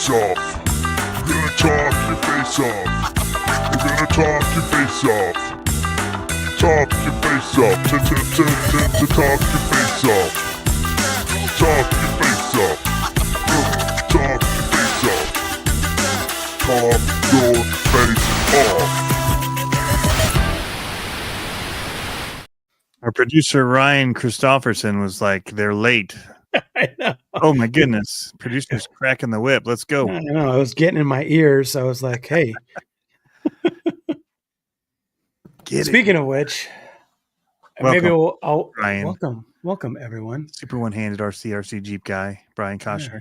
face off. We're gonna talk your face off. We're gonna talk your face off. Talk your face off. To talk your face off. Talk your face off. Talk your face off. Talk your face off. Our producer Ryan Christofferson was like, "They're late." I know. Oh my goodness! Producer's cracking the whip. Let's go. I know. I was getting in my ears. I was like, "Hey." Speaking of which, maybe I'll Ryan. Welcome everyone. Super one-handed RC Jeep guy, Brian Koshner. Yeah.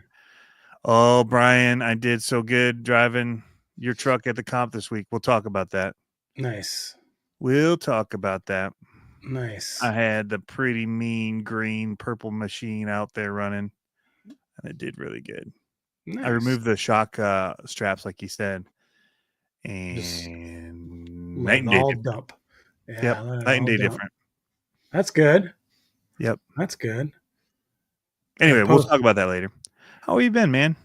Oh, Brian, I did so good driving your truck at the comp this week. We'll talk about that. Nice. We'll talk about that. Nice. I had the pretty mean green purple machine out there running, and it did really good. Nice. I removed the shock straps, like you said, and night and day all dump. Yeah, yep, night and day different. That's good. Yep, that's good. Anyway, we'll talk about that later. How have you been, man?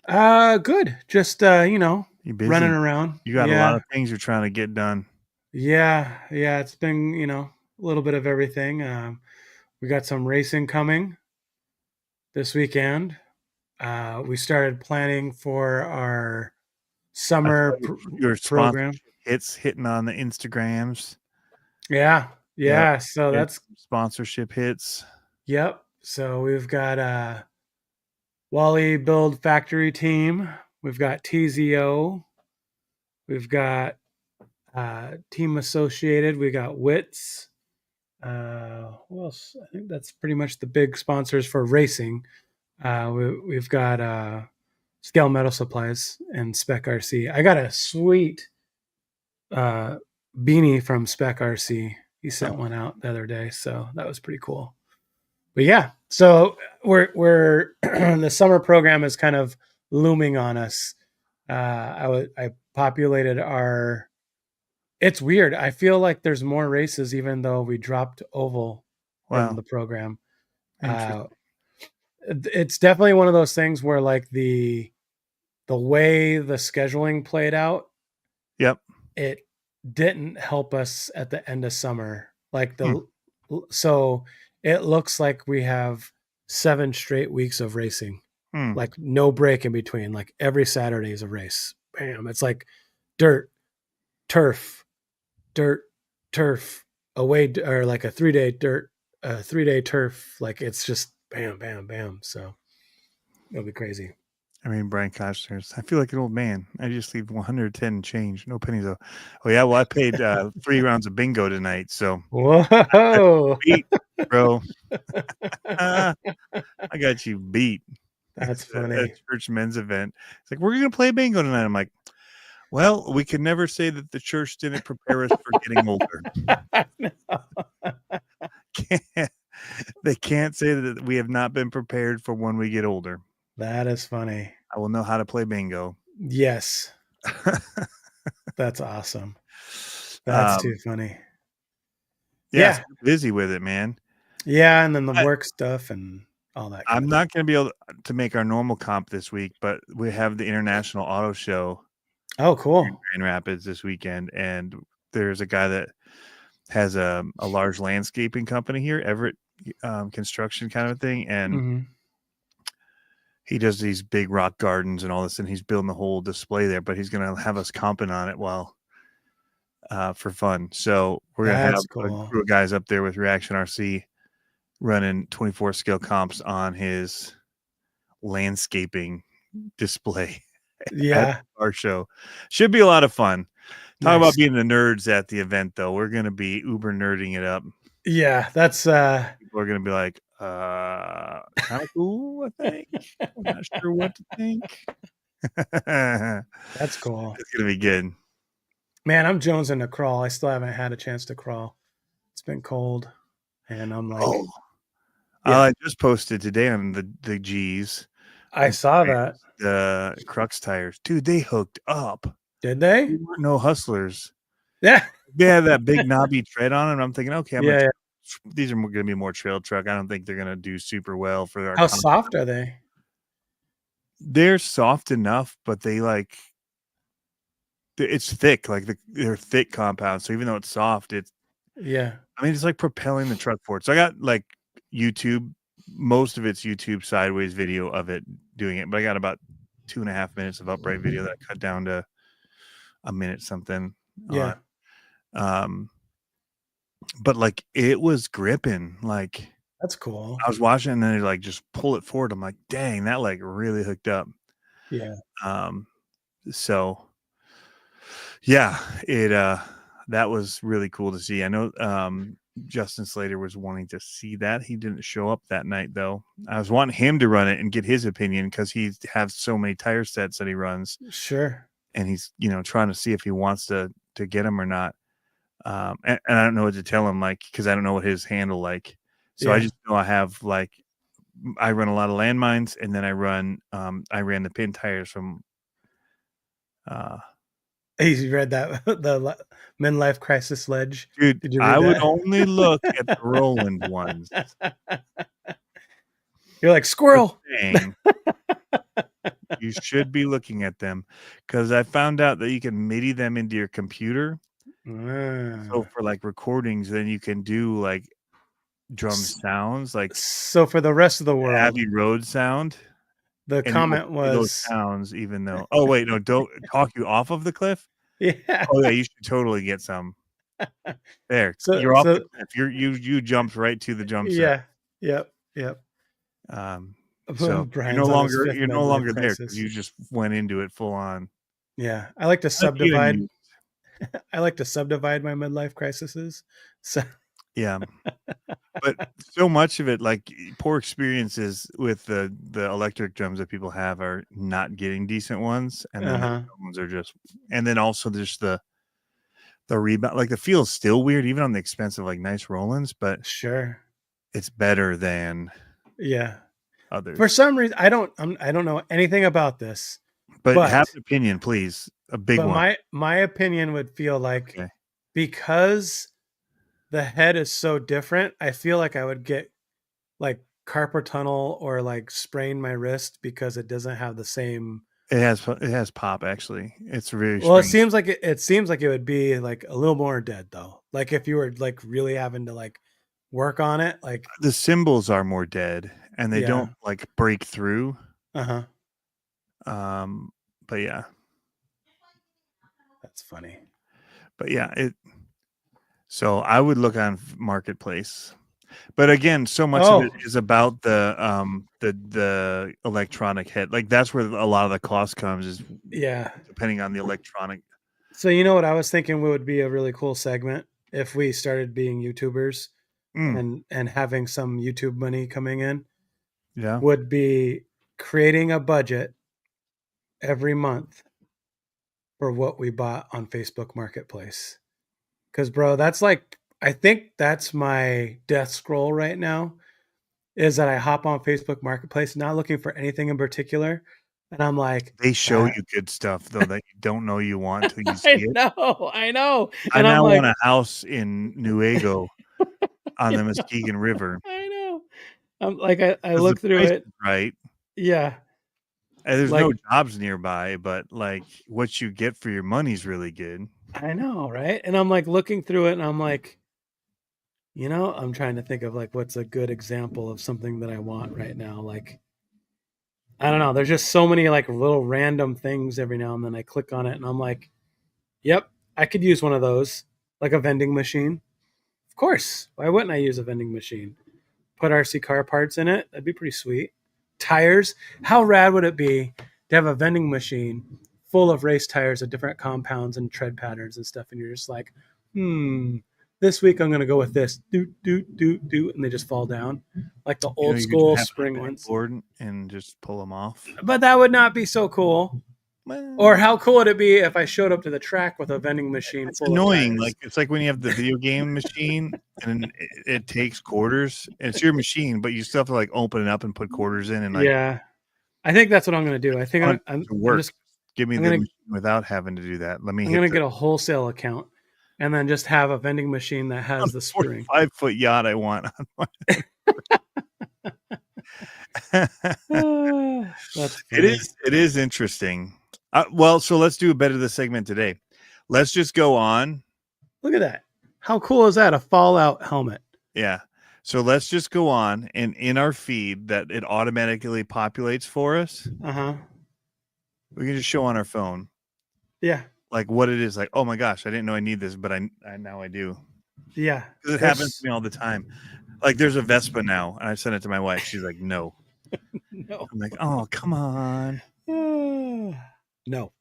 Good. Just you busy? Running around. You got a lot of things you're trying to get done. Yeah. It's been a little bit of everything. We got some racing coming this weekend. We started planning for our summer program. It's hitting on the Instagrams. Yeah. Yep. So that's sponsorship hits. Yep. So we've got Wally Build Factory Team. We've got TZO. We've got Team Associated. We got WITS. Who else? I think that's pretty much the big sponsors for racing. We've got Scale Metal Supplies and Spec RC. I got a sweet beanie from Spec RC. He sent one out the other day, so that was pretty cool. But yeah, so we're the summer program is kind of looming on us. I populated our. It's weird. I feel like there's more races, even though we dropped oval from the program. It's definitely one of those things where, like, the way the scheduling played out. Yep. It didn't help us at the end of summer. Like so it looks like we have 7 straight weeks of racing, like no break in between. Like every Saturday is a race. Bam. It's like dirt, turf, away, or like a 3-day dirt, 3-day turf. Like it's just bam, bam, bam. So it'll be crazy. I mean, Brian Koshner, I feel like an old man. I just leave 110 change, no pennies though. Oh yeah, well I paid 3 rounds of bingo tonight, so whoa, beat, bro. I got you beat. That's funny. At church men's event. It's like, we're gonna play bingo tonight. I'm like, well, we can never say that the church didn't prepare us for getting older. They can't say that we have not been prepared for when we get older. That is funny. I will know how to play bingo. Yes. That's awesome. That's too funny. Yeah. Busy with it, man. Yeah, and then the work stuff and all that. I'm not going to be able to make our normal comp this week, but we have the International Auto Show. Oh, cool. In Grand Rapids this weekend, and there's a guy that has a large landscaping company here, Everett Construction kind of thing, and he does these big rock gardens and all this, and he's building the whole display there, but he's going to have us comping on it while for fun. So we're going to have a crew of guys up there with Reaction RC running 24 scale comps on his landscaping display. Yeah. Our show should be a lot of fun. Talk about being the nerds at the event, though. We're going to be uber nerding it up. Yeah, that's we're going to be like, kind of cool, I think. I'm not sure what to think. That's cool. It's going to be good. Man, I'm jonesing to crawl. I still haven't had a chance to crawl. It's been cold, and I'm like, I just posted today on the G's. I saw that. The Crux tires, dude, they hooked up. Did they? No hustlers. Yeah. They have that big knobby tread on it. I'm thinking, okay, these are going to be more trail truck. I don't think they're going to do super well for our. How soft are they? they're soft enough, but they like it's thick. Like they're thick compounds. So even though it's soft, it's Yeah. I mean, it's like propelling the truck forward. So I got like YouTube, most of it's YouTube sideways video of it doing it, but I got about 2.5 minutes of upright video that I cut down to a minute something Yeah. on. But like it was gripping. Like That's cool. I was watching and then they like just pull it forward. I'm like, dang, that like really hooked up. Yeah. So yeah, it that was really cool to see. I know Justin Slater was wanting to see that. He didn't show up that night though. I was wanting him to run it and get his opinion because he has so many tire sets that he runs. Sure. And he's, trying to see if he wants to get him or not. And I don't know what to tell him, like, because I don't know what his handle like. So I just know I have like I run a lot of landmines, and then I ran the pin tires from. You read that the midlife crisis ledge, Dude, did you read I would that? only look at the Roland ones. You're like squirrel. Dang. You should be looking at them because I found out that you can MIDI them into your computer. So for like recordings, then you can do like drum sounds, like so for the rest of the world, Abbey Road sound. the comment was those sounds, even though. Oh wait, no! Don't talk you off of the cliff. Yeah. Oh yeah, you should totally get some. There, So you're off the cliff. You jumped right to the jump set. Yeah. Yep. So Brian's you're no longer there because you just went into it full on. Yeah, I like to subdivide. I like to subdivide my midlife crises. So yeah, but so much of it, like poor experiences with the electric drums that people have, are not getting decent ones, and then the ones are just, and then also there's the rebound. Like the feel is still weird, even on the expensive, like nice Rolands, but sure, it's better than others. For some reason, I don't know anything about this, but have an opinion, please. A big one. My opinion would feel like because the head is so different, I feel like I would get like carpal tunnel or like sprain my wrist because it doesn't have the same. It has pop, actually. It's very well. strange. It seems like it would be like a little more dead though. Like if you were like really having to like work on it, like the cymbals are more dead and they don't like break through. But yeah, that's funny. But yeah, so I would look on Marketplace. But again, so much of it is about the electronic head. Like that's where a lot of the cost comes, is depending on the electronic. So you know what I was thinking would be a really cool segment if we started being YouTubers and having some YouTube money coming in. Yeah, would be creating a budget every month for what we bought on Facebook Marketplace. Because bro, that's like, I think that's my death scroll right now, is that I hop on Facebook Marketplace, not looking for anything in particular. And I'm like, they show you good stuff though that you don't know you want until you see it. I know. And I now want a house in Newego on the Muskegon River. I know. I'm like, I look through it. Right. Yeah. And there's no jobs nearby, but like what you get for your money is really good. I know, right? And I'm like looking through it and I'm like, I'm trying to think of like what's a good example of something that I want right now. Like, I don't know. There's just so many like little random things every now and then I click on it and I'm like, yep, I could use one of those, like a vending machine. Of course. Why wouldn't I use a vending machine? Put RC car parts in it. That'd be pretty sweet. Tires. How rad would it be to have a vending machine full of race tires of different compounds and tread patterns and stuff? And you're just like, this week I'm going to go with this. Doot, doot, doot, doot. And they just fall down. Like the old school spring ones. And just pull them off. But that would not be so cool. Or how cool would it be if I showed up to the track with a vending machine? It's annoying. Like it's like when you have the video game machine and it takes quarters. And it's your machine, but you still have to like open it up and put quarters in. And like, I think that's what I'm going to do. I think I'm just give me the machine without having to do that. I'm going to get a wholesale account and then just have a vending machine that has the spring. 5-foot yacht I want. That's funny. It is interesting. Well, so let's do a better the segment today. Let's just go on. Look at that. How cool is that? A Fallout helmet. Yeah. So let's just go on, and in our feed that it automatically populates for us, Uh-huh. we can just show on our phone Yeah. like what it is. Like, oh my gosh, I didn't know I need this, but I now I do. Yeah. Because it happens to me all the time. Like there's a Vespa now, and I sent it to my wife. She's like, no. No. I'm like, oh, come on. No.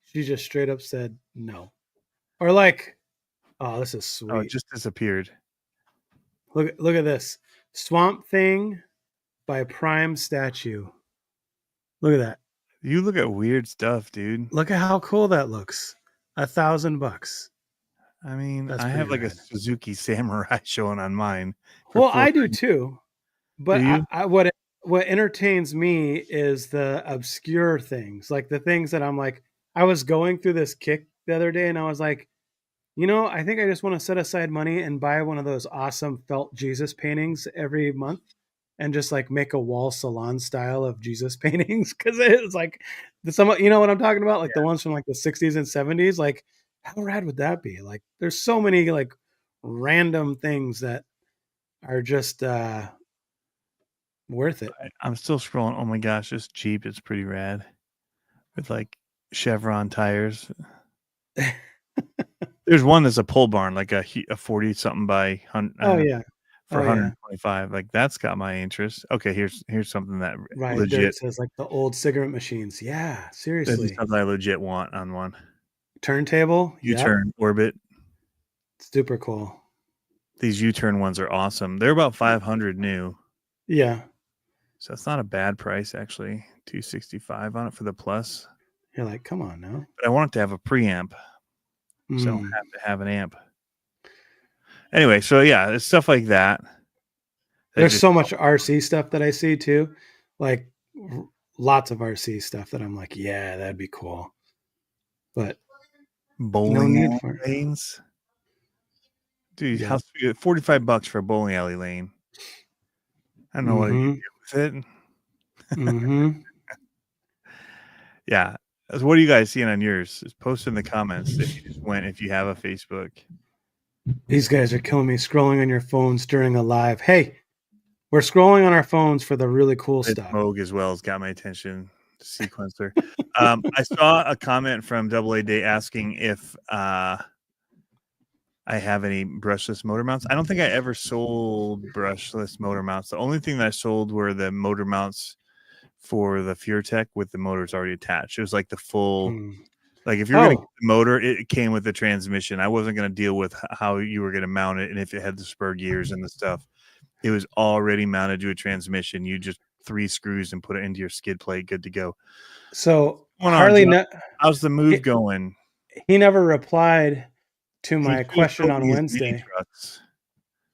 She just straight up said no. Or like, oh, this is sweet. Oh, it just disappeared. Look at this. Swamp Thing by Prime Statue. Look at that. You look at weird stuff, dude. Look at how cool that looks. $1,000. I mean, That's I have pretty like a rad. Suzuki Samurai showing on mine. For Well, I do $400. too. But Do you? what entertains me is the obscure things, like the things that I'm like, I was going through this kick the other day and I was like, I think I just want to set aside money and buy one of those awesome felt Jesus paintings every month and just like make a wall salon style of Jesus paintings. Cause it's like you know what I'm talking about? Like the ones from like the 60s and 70s. Like, how rad would that be? Like, there's so many like random things that are just worth it. I'm still scrolling. Oh my gosh, this Jeep is pretty rad with like Chevron tires. There's one that's a pole barn, like a 40 something by Oh yeah. for Oh, yeah. 125. Like that's got my interest. Okay, here's something that Right. There legit. it says like the old cigarette machines. Yeah. This is Seriously. something I legit want on one. Turntable. U-turn orbit. Super cool. These U-turn ones are awesome. They're about 500 new. Yeah. So it's not a bad price actually. 265 on it for the plus. You're like, come on now. But I want it to have a preamp. So I don't have to have an amp. Anyway, so yeah, it's stuff like that. There's so much RC stuff that I see too. Like lots of RC stuff that I'm like, yeah, that'd be cool. But bowling no need for it. lanes. Dude, Yep. how $45 for a bowling alley lane. I don't know what you do with it. Mm-hmm. Yeah. So what are you guys seeing on yours? Just post in the comments if you have a Facebook. These guys are killing me scrolling on your phones during a live. Hey, we're scrolling on our phones for the really cool stuff. Moog as well has got my attention. Sequencer. I saw a comment from Double A Day asking if I have any brushless motor mounts. I don't think I ever sold brushless motor mounts. The only thing that I sold were the motor mounts for the FureTech with the motors already attached. It was like the full, like if you're going to get the motor, it came with the transmission. I wasn't going to deal with how you were going to mount it and if it had the spur gears and the stuff. It was already mounted to a transmission. You just 3 screws and put it into your skid plate, good to go. So Harley, how's the move going? He never replied to my question on Wednesday.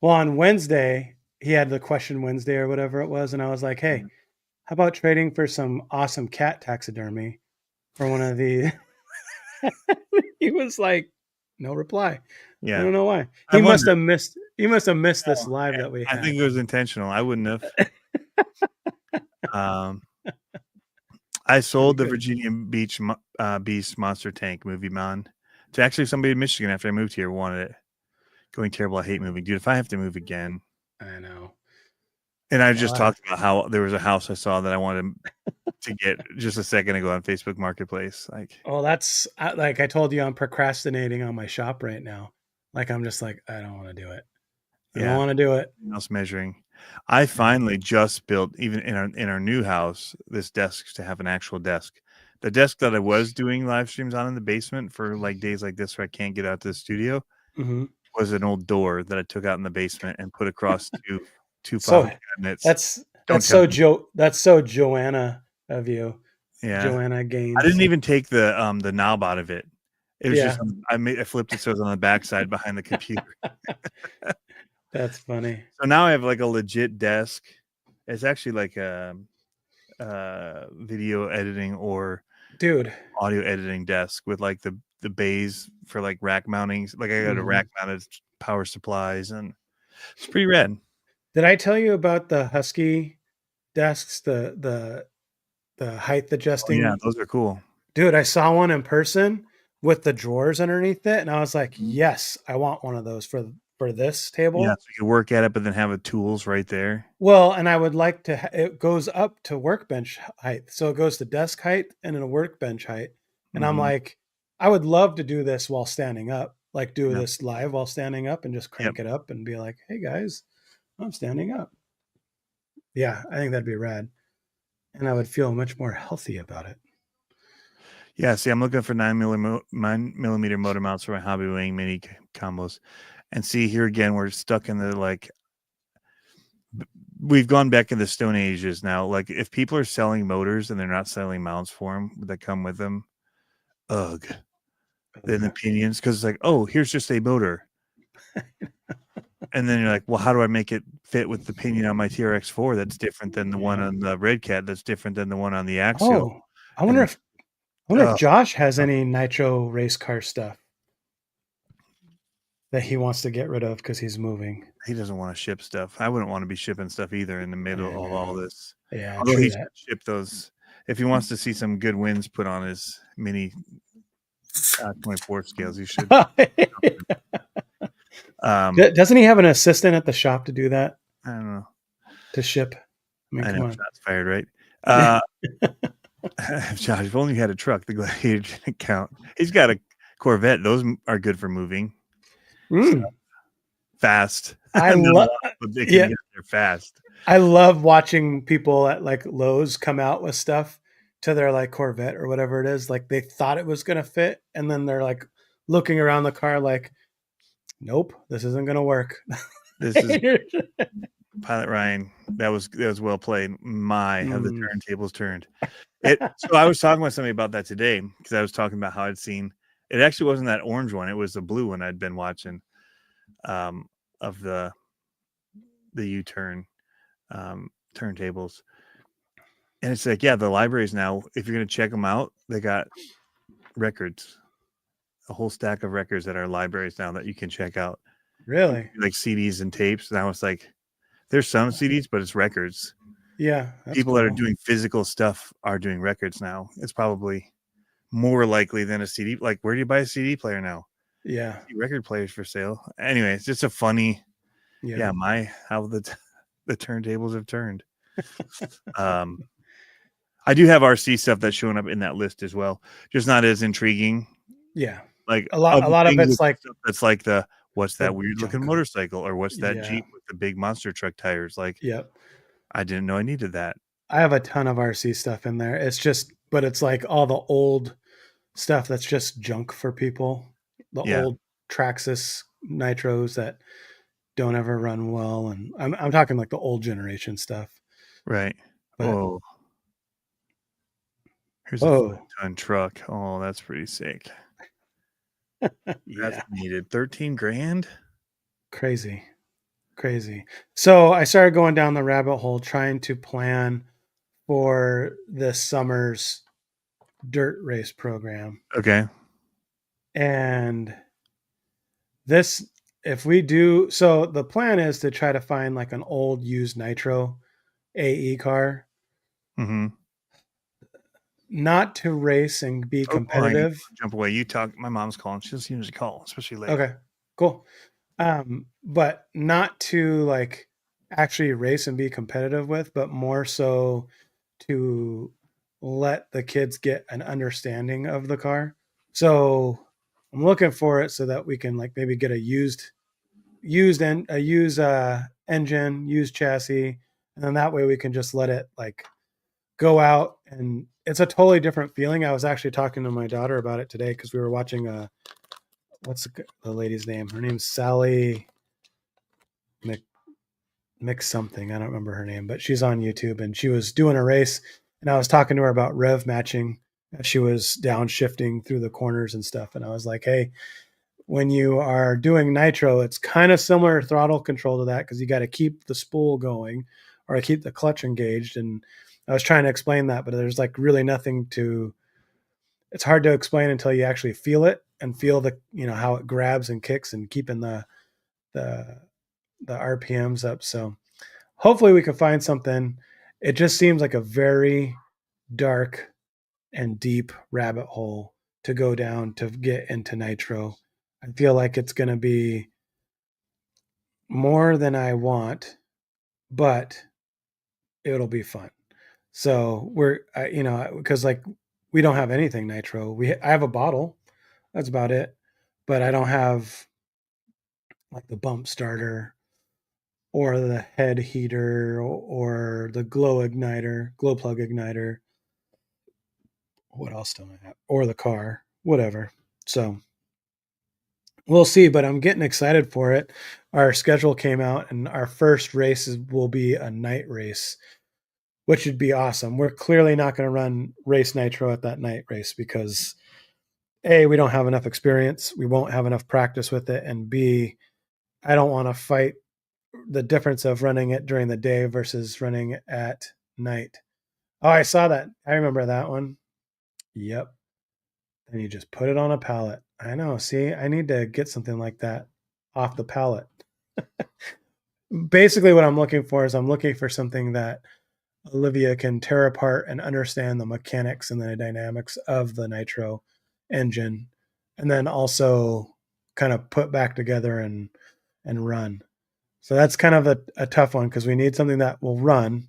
Well, on Wednesday, he had the question Wednesday or whatever it was, and I was like, hey, how about trading for some awesome cat taxidermy for one of the he was like, no reply. Yeah. I don't know why. He must have missed this live that we had. I think it was intentional. I wouldn't have. I sold the Virginia Beach Beast Monster Tank movie mon to actually somebody in Michigan after I moved here wanted it. Going terrible. I hate moving. Dude, if I have to move again. I know. And I just talked about how there was a house I saw that I wanted to get just a second ago on Facebook Marketplace. Like, oh, that's like I told you, I'm procrastinating on my shop right now. Like, I'm just like, I don't want to do it. I don't want to do it. Else measuring. I finally just built, even in our new house, this desk to have an actual desk. The desk that I was doing live streams on in the basement for like days like this where I can't get out to the studio was an old door that I took out in the basement and put across two file cabinets. That's so Joanna of you. Yeah, Joanna Gaines. I didn't even take the knob out of it. It was just I flipped it so it was on the backside behind the computer. That's funny. So now I have like a legit desk. It's actually like a video editing or audio editing desk with like the bays for like rack mountings. Like I got a rack mounted power supplies and it's pretty rad. Did I tell you about the Husky desks? The the height Oh, adjusting. yeah, those are cool. Dude, I saw one in person with the drawers underneath it, and I was like, yes, I want one of those for this table. Yeah, so you can work at it, but then have the tools right there. Well, and I would like to. It goes up to workbench height, so it goes to desk height and then a workbench height. And I'm Mhm. like, I would love to do this while standing up, like do Yeah. this live while standing up, and just crank it up and be like, "Hey guys, I'm standing up." Yeah, I think that'd be rad, and I would feel much more healthy about it. Yeah, see, I'm looking for 9 millimeter motor mounts for my hobby weighing mini combos, and see here again, we're stuck in the like. We've gone back in the Stone Ages now. Like, if people are selling motors and they're not selling mounts for them that come with them, ugh. Then the pinions, because it's like, oh, here's just a motor, and then you're like, well, how do I make it fit with the pinion on my TRX4 that's different than the one on the Red Cat, that's different than the one on the Axial? Oh, I wonder And if Josh has any Nitro race car stuff that he wants to get rid of because he's moving. he doesn't want to ship stuff. I wouldn't want to be shipping stuff either in the middle of all this. Yeah, Although true he that. should ship those if he wants to see some good wins put on his mini 24 scales. He should. Doesn't he have an assistant at the shop to do that? I don't know. To ship? I mean, I come know, on. shots fired, right? Josh, if only you had a truck, the Gladiator didn't count. He's got a Corvette. Those are good for moving. So, fast. I love, but they can get there fast. I love watching people at like Lowe's come out with stuff to their like Corvette or whatever it is. Like they thought it was going to fit, and then they're like looking around the car like, nope, this isn't going to work. This is Pilot Ryan. That was well played. Have the turntables turned. So I was talking with somebody about that today, because I was talking about how I'd seen it. Actually wasn't that orange one, it was the blue one I'd been watching, of the U-turn turntables. And it's like, yeah, the libraries now, if you're going to check them out, they got records, a whole stack of records at our libraries now that you can check out. Really? Like CDs and tapes. And I was like, there's some CDs, but it's records. Yeah. People that are doing physical stuff are doing records now. It's probably more likely than a CD. Like, where do you buy a CD player now? Yeah. Record players for sale. Anyway, it's just a funny, how the turntables have turned. I do have RC stuff that's showing up in that list as well, just not as intriguing. Yeah, like a lot of it's like that's like what's that weird looking motorcycle, or what's that Jeep with the big monster truck tires? Like, I didn't know I needed that. I have a ton of RC stuff in there. It's just, but it's like all the old stuff that's just junk for people. The old Traxxas Nitros that don't ever run well, and I'm talking like the old generation stuff. Right. But, here's a 5-ton truck. Oh, that's pretty sick. That's needed. 13 grand. Crazy. So I started going down the rabbit hole trying to plan for this summer's dirt race program. Okay. And this, if we do, so the plan is to try to find like an old used Nitro AE car. Mm-hmm. Not to race and be competitive. Jump away. You talk. My mom's calling. She doesn't usually call, especially late. Okay, cool. But not to like actually race and be competitive with, but more so to let the kids get an understanding of the car. So I'm looking for it so that we can like maybe get a used engine, used chassis, and then that way we can just let it like go out, and it's a totally different feeling. I was actually talking to my daughter about it today because we were watching what's the lady's name? Her name's Sally Mix something. I don't remember her name, but she's on YouTube, and she was doing a race, and I was talking to her about rev matching. She was downshifting through the corners and stuff, and I was like, hey, when you are doing nitro, it's kind of similar throttle control to that, because you got to keep the spool going or keep the clutch engaged. And I was trying to explain that, but there's like really nothing to, it's hard to explain until you actually feel it and feel the, how it grabs and kicks and keeping the RPMs up. So hopefully we can find something. It just seems like a very dark and deep rabbit hole to go down to get into Nitro. I feel like it's going to be more than I want, but it'll be fun. So because like we don't have anything Nitro. I have a bottle. That's about it. But I don't have like the bump starter or the head heater or the glow plug igniter. What else do I have? Or the car, whatever. So we'll see, but I'm getting excited for it. Our schedule came out and our first race will be a night race, which would be awesome. We're clearly not going to run race Nitro at that night race because A, we don't have enough experience. We won't have enough practice with it. And B, I don't want to fight the difference of running it during the day versus running it at night. Oh, I saw that. I remember that one. Yep. And you just put it on a pallet. I know. See, I need to get something like that off the pallet. Basically, what I'm looking for is I'm looking for something that Olivia can tear apart and understand the mechanics and the dynamics of the Nitro engine, and then also kind of put back together and run. So that's kind of a tough one because we need something that will run,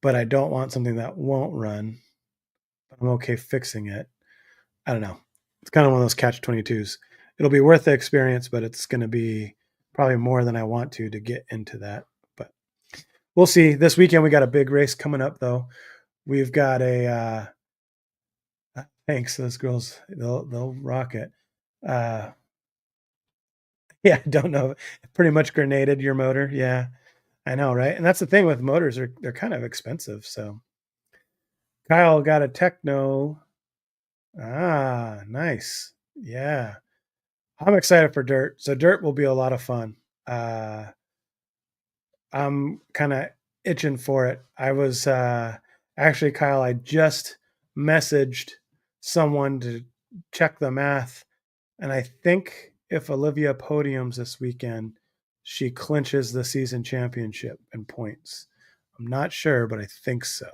but I don't want something that won't run. But I'm okay fixing it. I don't know. It's kind of one of those catch-22s. It'll be worth the experience, but it's going to be probably more than I want to get into that. But we'll see. This weekend we got a big race coming up, though. We've got a thanks, those girls. They'll rock it. Yeah, I don't know. Pretty much grenaded your motor. Yeah, I know, right? And that's the thing with motors; they're kind of expensive. So Kyle got a Techno. Ah, nice. Yeah. I'm excited for dirt. So dirt will be a lot of fun. I'm kind of itching for it. I was actually, Kyle, I just messaged someone to check the math. And I think if Olivia podiums this weekend, she clinches the season championship in points. I'm not sure, but I think so.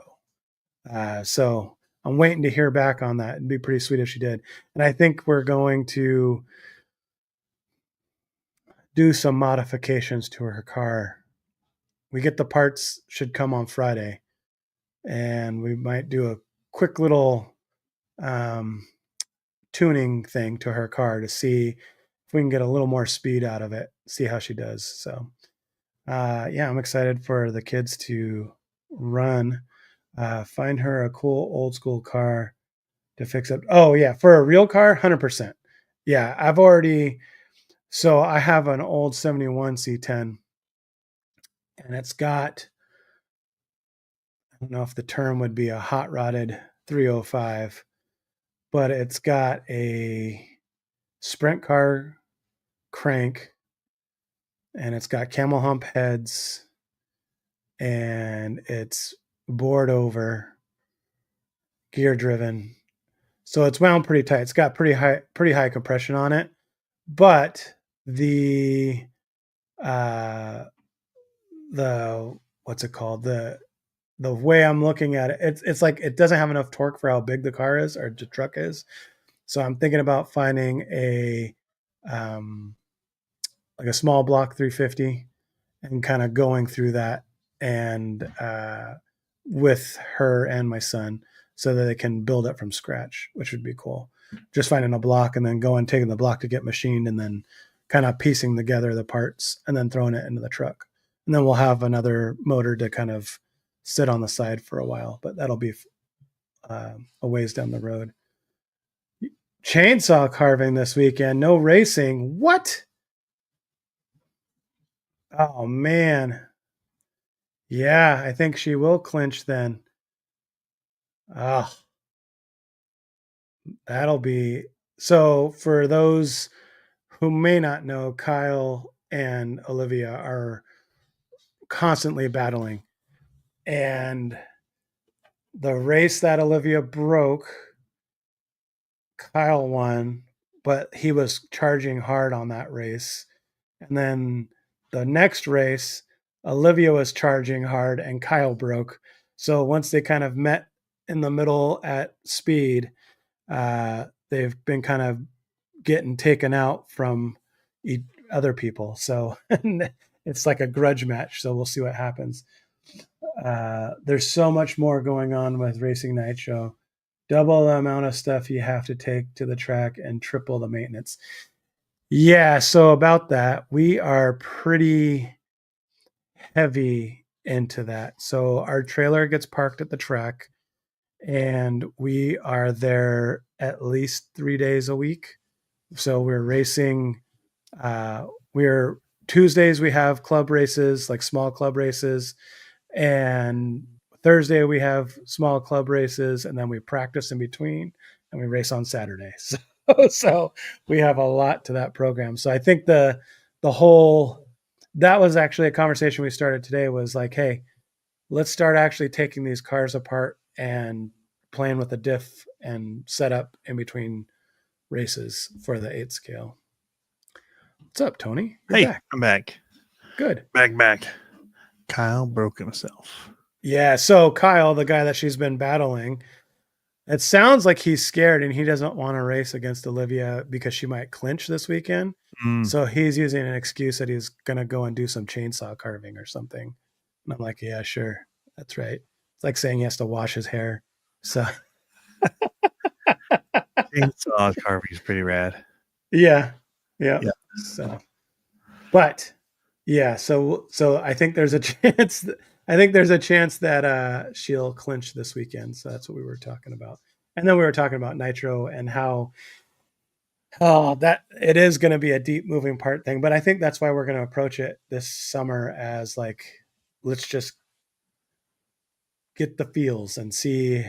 So I'm waiting to hear back on that. It'd be pretty sweet if she did. And I think we're going to do some modifications to her car. We get the parts, should come on Friday, and we might do a quick little tuning thing to her car to see if we can get a little more speed out of it, see how she does. So yeah, I'm excited for the kids to run, find her a cool old school car to fix up. Oh yeah, for a real car, 100%. Yeah, so I have an old 71 C10 and it's got, I don't know if the term would be a hot rodded 305, but it's got a sprint car crank and it's got camel hump heads and it's bored over, gear driven. So it's wound pretty tight. It's got pretty high compression on it, but the what's it called? The way I'm looking at it, it's like it doesn't have enough torque for how big the car is or the truck is. So I'm thinking about finding a like a small block 350 and kind of going through that and with her and my son so that they can build it from scratch, which would be cool. Just finding a block and then going, taking the block to get machined and then kind of piecing together the parts and then throwing it into the truck. And then we'll have another motor to kind of sit on the side for a while, but that'll be a ways down the road. Chainsaw carving this weekend, no racing. What? Oh man. Yeah, I think she will clinch then. Oh, that'll be so. For those who may not know, Kyle and Olivia are constantly battling. And the race that Olivia broke, Kyle won, but he was charging hard on that race. And then the next race, Olivia was charging hard and Kyle broke. So once they kind of met in the middle at speed, they've been kind of getting taken out from other people. So it's like a grudge match. So we'll see what happens. There's so much more going on with Racing Nitro. Double the amount of stuff you have to take to the track and triple the maintenance. Yeah, so about that, we are pretty heavy into that. So our trailer gets parked at the track, and we are there at least 3 days a week. So we're racing. We're Tuesdays we have club races, like small club races, and Thursday we have small club races, and then we practice in between, and we race on Saturday. So we have a lot to that program. So I think the whole that was actually a conversation we started today was like, hey, let's start actually taking these cars apart and playing with the diff and setup in between races for the 8 scale. What's up, Tony? You're back. I'm back. Good. Back. Kyle broke himself. Yeah. So Kyle, the guy that she's been battling, it sounds like he's scared and he doesn't want to race against Olivia because she might clinch this weekend. So he's using an excuse that he's going to go and do some chainsaw carving or something. And I'm like, yeah, sure. That's right. It's like saying he has to wash his hair. So chainsaw carving is pretty rad. Yeah. So, but yeah, so I think there's a chance. That she'll clinch this weekend. So that's what we were talking about. And then we were talking about Nitro and how that it is going to be a deep moving part thing. But I think that's why we're going to approach it this summer as like, let's just get the feels and see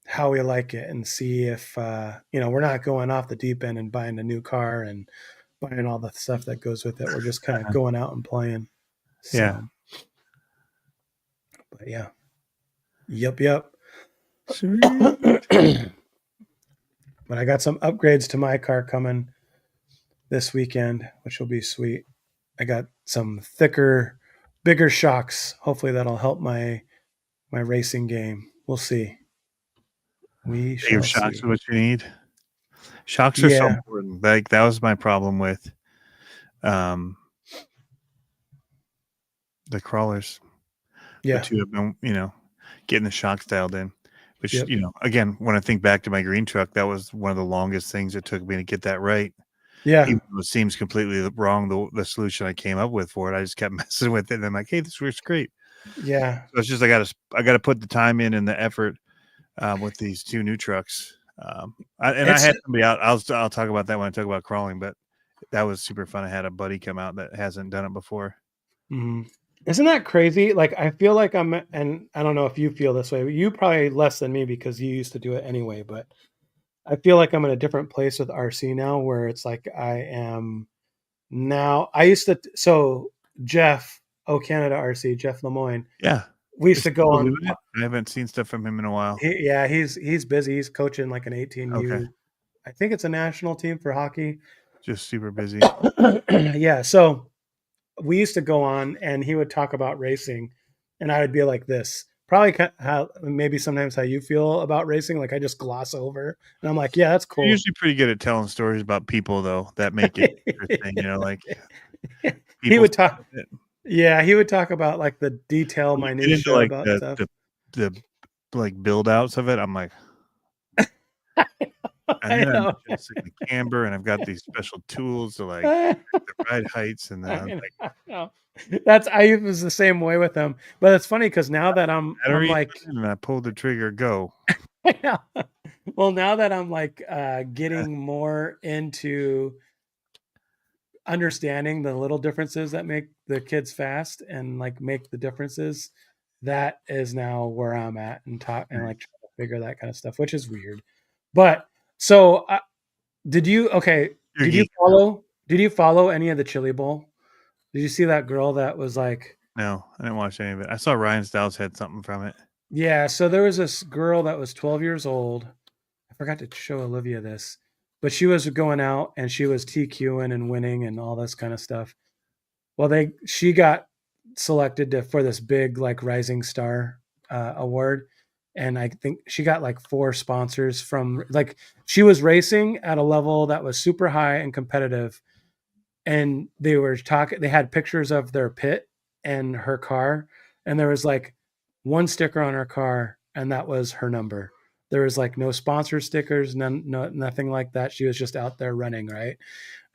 how we like it and see if we're not going off the deep end and buying a new car and buying all the stuff that goes with it. We're just kind of going out and playing. So, yeah. But yeah. Yep. Sweet. But I got some upgrades to my car coming this weekend, which will be sweet. I got some thicker, bigger shocks. Hopefully that'll help my racing game. We'll see. We shall shocks see. are what you need. Shocks are so important. Like that was my problem with the crawlers. Yeah. The two of them, getting the shocks dialed in. Which, again, when I think back to my green truck, that was one of the longest things it took me to get that right. Yeah. Even though it seems completely wrong, the solution I came up with for it, I just kept messing with it. And I'm like, hey, this works great. Yeah. So it's just I got to put the time in and the effort with these 2 new trucks. I had somebody out. I'll talk about that when I talk about crawling, but that was super fun. I had a buddy come out that hasn't done it before. Mm-hmm. Isn't that crazy? Like, I feel like and I don't know if you feel this way, but you probably less than me because you used to do it anyway, but I feel like I'm in a different place with RC now where it's like I am now. I used to, so Jeff, Canada RC, Jeff Lemoyne. Yeah. We used to go on. I haven't seen stuff from him in a while. He's busy. He's coaching like an 18U. Okay. I think it's a national team for hockey. Just super busy. Yeah. So we used to go on and he would talk about racing and I would be like this, probably maybe sometimes how you feel about racing. Like I just gloss over and I'm like, yeah, that's cool. You're usually pretty good at telling stories about people though, that make it interesting, like he would talk. Yeah. He would talk about like the detail minutia like about stuff. The like build outs of it. I'm like, and then I'm just like camber and I've got these special tools to like the ride heights and then I was the same way with them, but it's funny because now that I'm like, and I pulled the trigger, go. Well, now that I'm like getting more into understanding the little differences that make the kids fast and like make the differences, that is now where I'm at and like trying to figure that kind of stuff, which is weird. But so did you follow any of the Chili Bowl? Did you see that girl that was like, no, I didn't watch any of it. I saw Ryan Stiles had something from it. Yeah. So there was this girl that was 12 years old. I forgot to show Olivia this, but she was going out and she was TQing and winning and all this kind of stuff. Well, she got selected for this big like Rising Star award. and I think she got like 4 sponsors from, like, she was racing at a level that was super high and competitive, and they had pictures of their pit and her car, and there was like one sticker on her car, and that was her number. There was like no sponsor stickers, nothing like that. She was just out there running, right?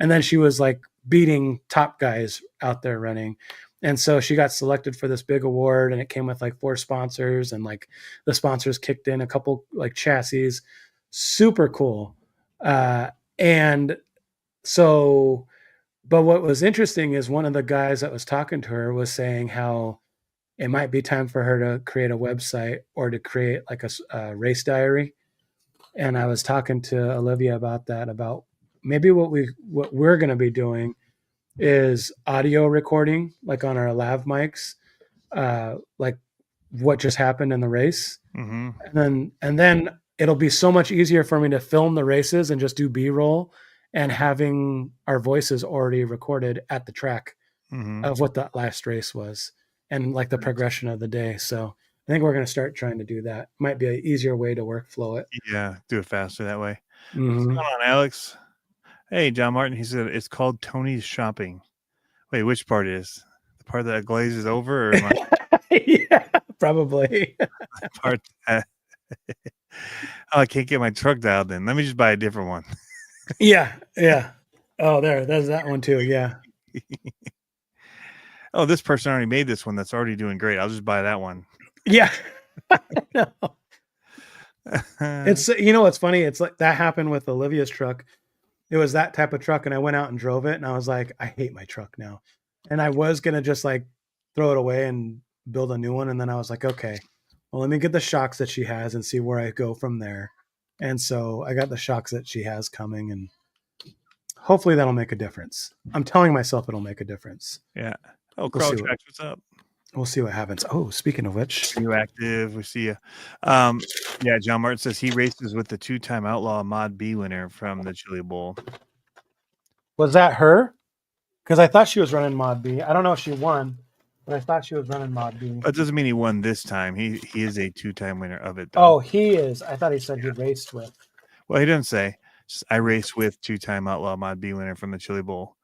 And then she was like beating top guys out there running. And so she got selected for this big award, and it came with like 4 sponsors, and like the sponsors kicked in a couple like chassis. Super cool. And so, but what was interesting is one of the guys that was talking to her was saying how it might be time for her to create a website or to create like a race diary. And I was talking to Olivia about that, about maybe what we're going to be doing is audio recording, like on our lav mics, like what just happened in the race. Mm-hmm. And then it'll be so much easier for me to film the races and just do B-roll, and having our voices already recorded at the track of what that last race was, and like the progression of the day. So I think we're going to start trying to do that. Might be an easier way to workflow it. Yeah, do it faster that way. Mm-hmm. What's going on, Alex? Hey, John Martin. He said it's called Tony's Shopping. Wait, which part is the part that glazes over, or Yeah, probably. part that oh, I can't get my truck dialed in. Let me just buy a different one. Yeah. Oh, there's that one too. Yeah. Oh, this person already made this one. That's already doing great. I'll just buy that one. Yeah. No. It's, you know what's funny? It's like that happened with Olivia's truck. It was that type of truck, and I went out and drove it, and I was like, I hate my truck now. And I was gonna just like throw it away and build a new one, and then I was like, okay, well, let me get the shocks that she has and see where I go from there. And so I got the shocks that she has coming, and hopefully that'll make a difference. I'm telling myself it'll make a difference. Yeah. Oh, We'll see Crowtrax, what's up? We'll see what happens. Oh, speaking of which, You active? We see you. Yeah, John Martin says he races with the 2-time Outlaw Mod B winner from the Chili Bowl. was that her? Because I thought she was running Mod B. I don't know if she won, but I thought she was running Mod B. That doesn't mean he won this time. He is a 2-time winner of it, though. Oh, he is. I thought he said he raced with. Well, he didn't say. Just, I race with 2-time Outlaw Mod B winner from the Chili Bowl.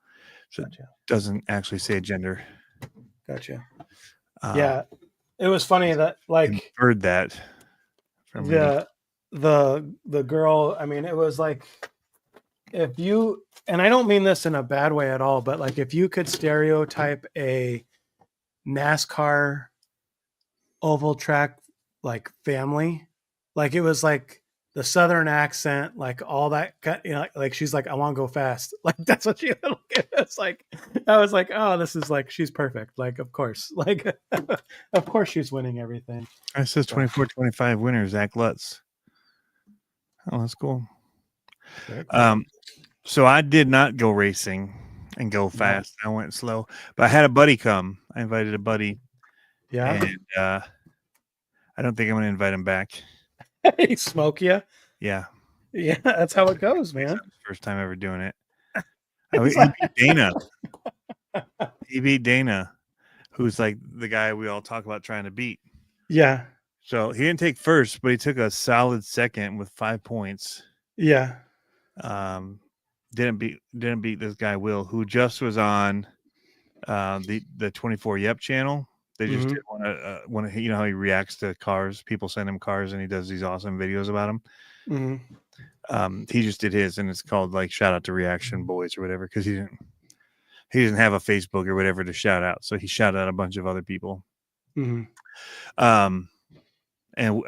So Gotcha. it doesn't actually say gender. Gotcha. Yeah, it was funny that like heard that from the girl. I mean, it was like, if you, and I don't mean this in a bad way at all, but like if you could stereotype a NASCAR oval track like family, like it was like the Southern accent, like all that, you know, like she's like, I want to go fast. Like that's what she looked at. It's like, I was like, oh, this is like, she's perfect. Like, of course, like, of course she's winning everything. It says 24-25 winner, Zach Lutz. Oh, that's cool. So I did not go racing and go fast. No. I went slow, but I had a buddy come. I invited a buddy. Yeah. And I don't think I'm going to invite him back. He smoke you? Yeah. Yeah, that's how it goes, man. First time ever doing it. He beat Dana. He beat Dana, who's like the guy we all talk about trying to beat. Yeah. So he didn't take first, but he took a solid second with 5 points. Yeah. Didn't beat this guy Will, who just was on the 24 Yep channel. They just did one. You know how he reacts to cars. People send him cars, and he does these awesome videos about them. He just did his, and it's called like "Shout Out to Reaction Boys" or whatever, because he doesn't have a Facebook or whatever to shout out. So he shouted out a bunch of other people. And I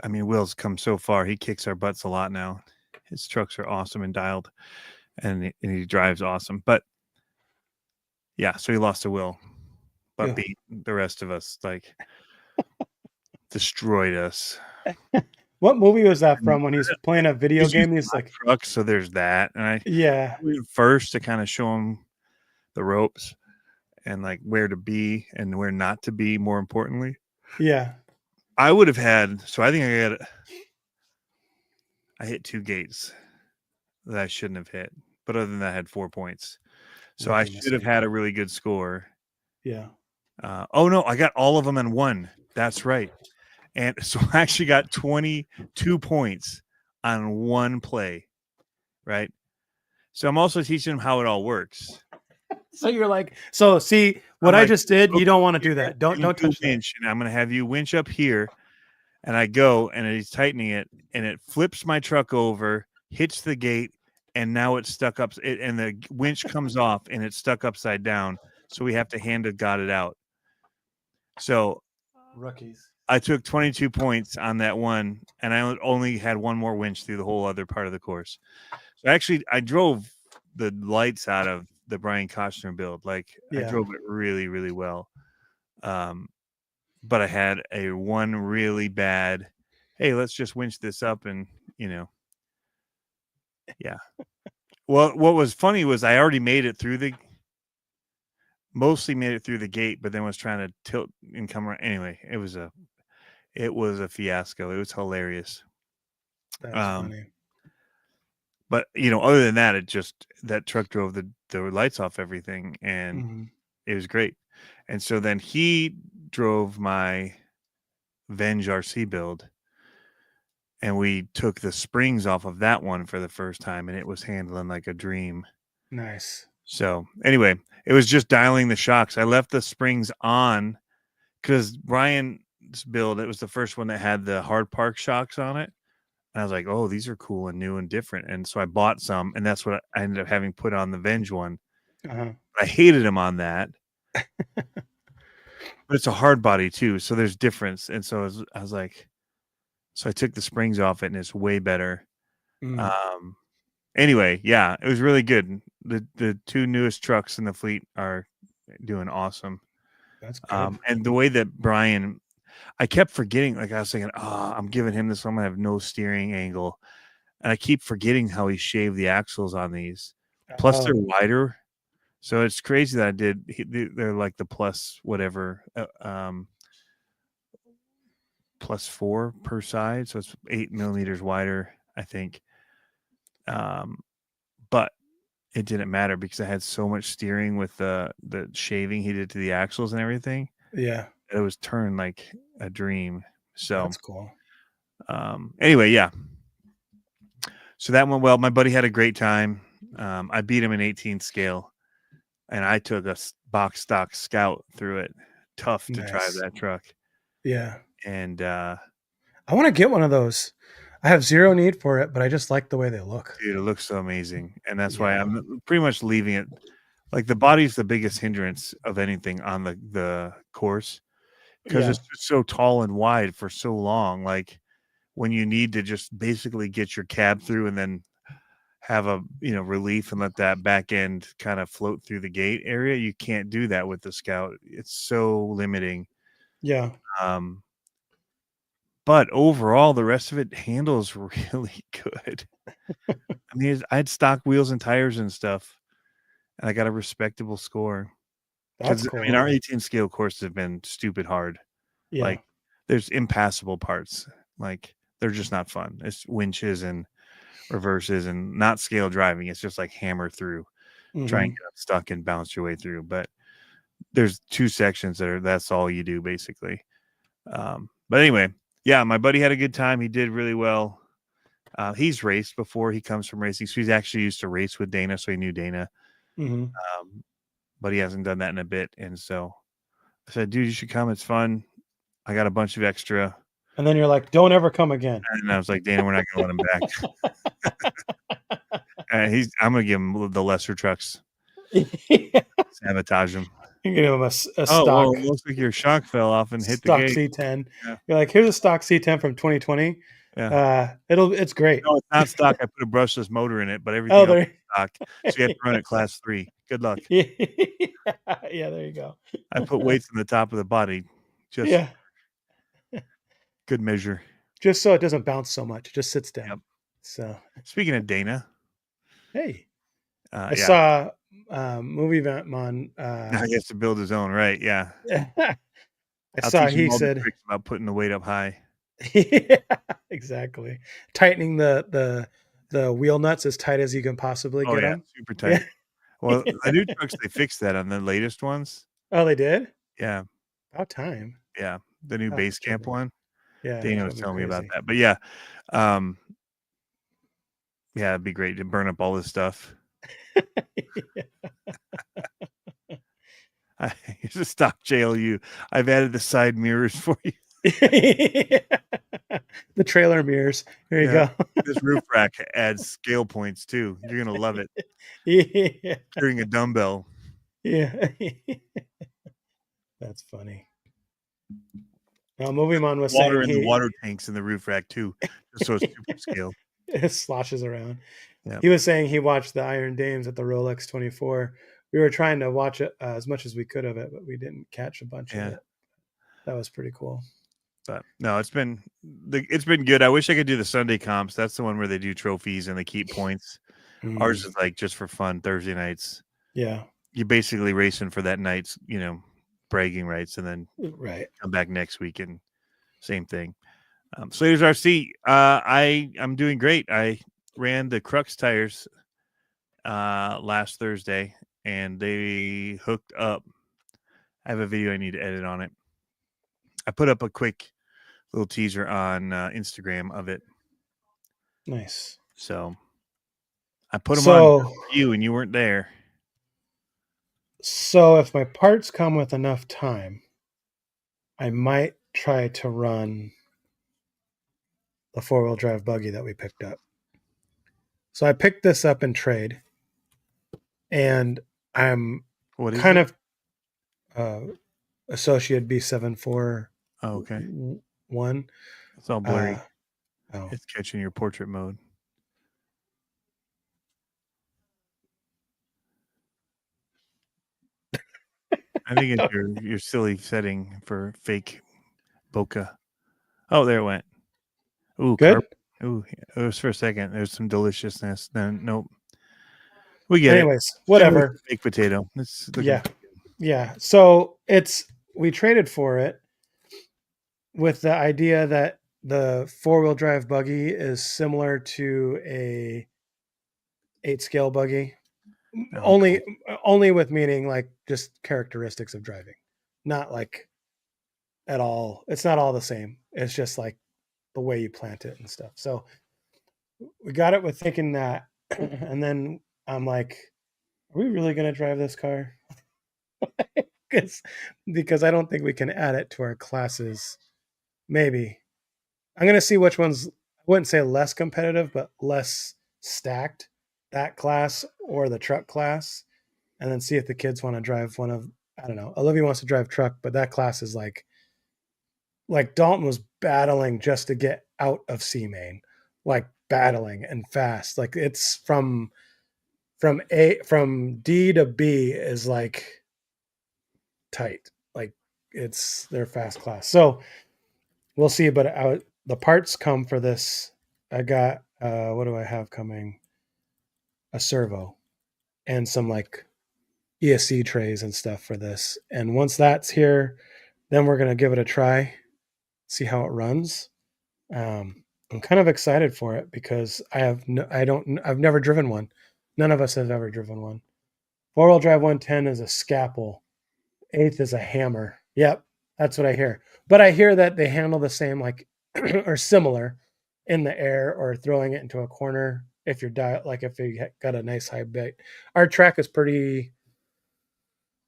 mean, Will's come so far. He kicks our butts a lot now. His trucks are awesome and dialed, and he drives awesome. But yeah, so he lost to Will, but beat the rest of us, like destroyed us. What movie was that from? When he's playing a video game, he's like truck. So there's that, and I went first to kind of show him the ropes and like where to be and where not to be. More importantly, I would have had. So I think I hit 2 gates that I shouldn't have hit, but other than that, I had 4 points. So I should have had a really good score. Yeah. Oh no, I got all of them in one. That's right. And so I actually got 22 points on one play, right? So I'm also teaching them how it all works. So you're like, so see what I just did. You don't want to do that. Don't touch that. Winch, and I'm going to have you winch up here, and I go, and he's tightening it, and it flips my truck over, hits the gate, and now it's stuck up, and the winch comes off, and it's stuck upside down. So we have to hand it, got it out. So Rookies. I took 22 points on that one, and I only had one more winch through the whole other part of the course. So actually, I drove the lights out of the Brian Kochner build. Like I drove it really, really well. But I had a one really bad, hey, let's just winch this up and, yeah. Well, what was funny was I already mostly made it through the gate, but then was trying to tilt and come around. Anyway, it was a fiasco. It was hilarious. That's funny. But other than that, that truck drove the lights off everything, and it was great. And so then he drove my Venge RC build, and we took the springs off of that one for the first time, and it was handling like a dream. Nice. So anyway, it was just dialing the shocks. I left the springs on because Brian's build, it was the first one that had the hard park shocks on it. And I was like, oh, these are cool and new and different. And so I bought some, and that's what I ended up having put on the Venge one. I hated him on that. But it's a hard body too, so there's difference. And so I was like, so I took the springs off it, and it's way better. Anyway, yeah, it was really good. The two newest trucks in the fleet are doing awesome. That's good. And the way that Brian, I kept forgetting, like I was thinking, I'm giving him this one, I'm gonna have no steering angle. And I keep forgetting how he shaved the axles on these. Plus they're wider. So it's crazy that they're like the plus whatever, +4 per side. So it's 8 millimeters wider, I think. But it didn't matter because I had so much steering with the shaving he did to the axles and everything. Yeah. It was turned like a dream. So that's cool. Anyway, yeah. So that went well. My buddy had a great time. I beat him in 18 scale, and I took a box stock Scout through it. Tough to drive that truck. Yeah. And I want to get one of those. I have zero need for it, but I just like the way they look. Dude, it looks so amazing. And that's why I'm pretty much leaving it. Like the body's the biggest hindrance of anything on the course because it's just so tall and wide for so long. Like when you need to just basically get your cab through and then have a relief and let that back end kind of float through the gate area, you can't do that with the Scout. It's so limiting. Yeah. But overall, the rest of it handles really good. I mean, I had stock wheels and tires and stuff, and I got a respectable score. That's cool. I mean, our 18 scale courses have been stupid hard. Yeah. Like, there's impassable parts. Like, they're just not fun. It's winches and reverses and not scale driving. It's just like hammer through, try and get stuck and bounce your way through. But there's 2 sections that's all you do basically. But anyway, yeah, my buddy had a good time. He did really well. He's raced before. He comes from racing, so he's actually used to race with Dana, so he knew Dana. But he hasn't done that in a bit. And so I said, dude, you should come. It's fun. I got a bunch of extra. And then you're like, don't ever come again. And I was like, Dana, we're not going to let him back. I'm going to give him the lesser trucks. Sabotage him. You're going to give him a stock. Well, it looks like your shock fell off and hit the gate. Stock C10. Yeah. You're like, here's a stock C10 from 2020. Yeah. It's great. No, it's not stock. I put a brushless motor in it, but everything else is stock. So you have to run it class 3. Good luck. Yeah, there you go. I put weights on the top of the body. Just good measure. Just so it doesn't bounce so much. It just sits down. Yep. So speaking of Dana. Hey. I saw Movie Ventmon. Now he has to build his own, right? Yeah. I saw he said about putting the weight up high. Yeah, exactly. Tightening the wheel nuts as tight as you can possibly get them. Super tight. Yeah. Well, the new trucks, they fixed that on the latest ones. Oh, they did? Yeah. About time. Yeah. The new base camp one. Yeah, Dana was telling me about that. But yeah, it'd be great to burn up all this stuff. Here's a stock JLU. I've added the side mirrors for you. The trailer mirrors. Here you go. This roof rack adds scale points too. You're gonna love it. Yeah. Carrying a dumbbell. Yeah. That's funny. Now, moving on with water saying in the water tanks in the roof rack too, just so it's super scale. It sloshes around. Yeah. He was saying he watched the Iron Dames at the Rolex 24. We were trying to watch it as much as we could of it, but we didn't catch a bunch of it. That was pretty cool. But no, it's been good. I wish I could do the Sunday comps. That's the one where they do trophies and they keep points. Ours is like just for fun Thursday nights. Yeah. You're basically racing for that night's, bragging rights, and then come back next week and same thing. Slater's RC. I'm doing great. I ran the Crux tires last Thursday, and they hooked up. I have a video I need to edit on it. I put up a quick little teaser on Instagram of it. Nice. So I put them on for you, and you weren't there. So if my parts come with enough time, I might try to run the 4-wheel drive buggy that we picked up. So I picked this up in trade, and I'm kind of Associate B74. Oh, okay. One. It's all blurry. It's catching your portrait mode. I think it's your silly setting for fake bokeh. Oh, there it went. Ooh, good. Ooh, it was for a second. There's some deliciousness. Then nope. We get Anyways, whatever. Baked potato. Yeah. So we traded for it with the idea that the 4-wheel drive buggy is similar to a 8-scale buggy. Only with meaning like just characteristics of driving, not like at all. It's not all the same. It's just like the way you plant it and stuff. So we got it with thinking that, and then I'm like, are we really going to drive this car? because I don't think we can add it to our classes. Maybe I'm going to see which ones, I wouldn't say less competitive, but less stacked, that class or the truck class, and then see if the kids want to drive one of, I don't know. Olivia wants to drive truck, but that class is like Dalton was battling just to get out of C main, like battling and fast. Like it's from D to B is like tight. Like it's their fast class. So we'll see. But the parts come for this. I got what do I have coming? A servo and some like ESC trays and stuff for this. And once that's here, then we're gonna give it a try, see how it runs. I'm kind of excited for it because I've never driven one. None of us have ever driven one. 4-wheel drive 110 is a scalpel. 8th is a hammer. Yep, that's what I hear. But I hear that they handle the same, like or similar, in the air or throwing it into a corner. If you're if you got a nice high bite. Our track is pretty.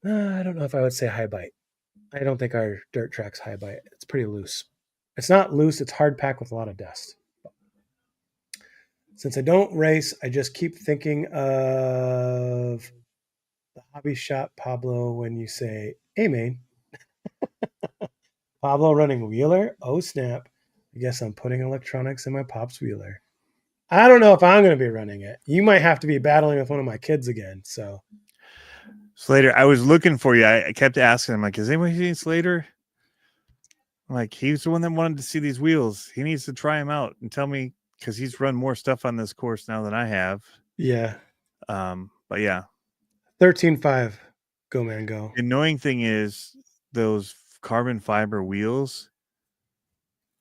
I don't know if I would say high bite. I don't think our dirt track's high bite. It's pretty loose. It's not loose. It's hard packed with a lot of dust. Since I don't race, I just keep thinking of the hobby shop Pablo when you say, hey, man. Pablo running wheeler? Oh, snap. I guess I'm putting electronics in my Pop's wheeler. I don't know if I'm going to be running it. You might have to be battling with one of my kids again. So Slater, I was looking for you. I kept asking him, like, has anybody seen Slater? Like, he's the one that wanted to see these wheels. He needs to try them out and tell me, because he's run more stuff on this course now than I have. Yeah. But yeah. 13.5. Go, man, go. The annoying thing is those carbon fiber wheels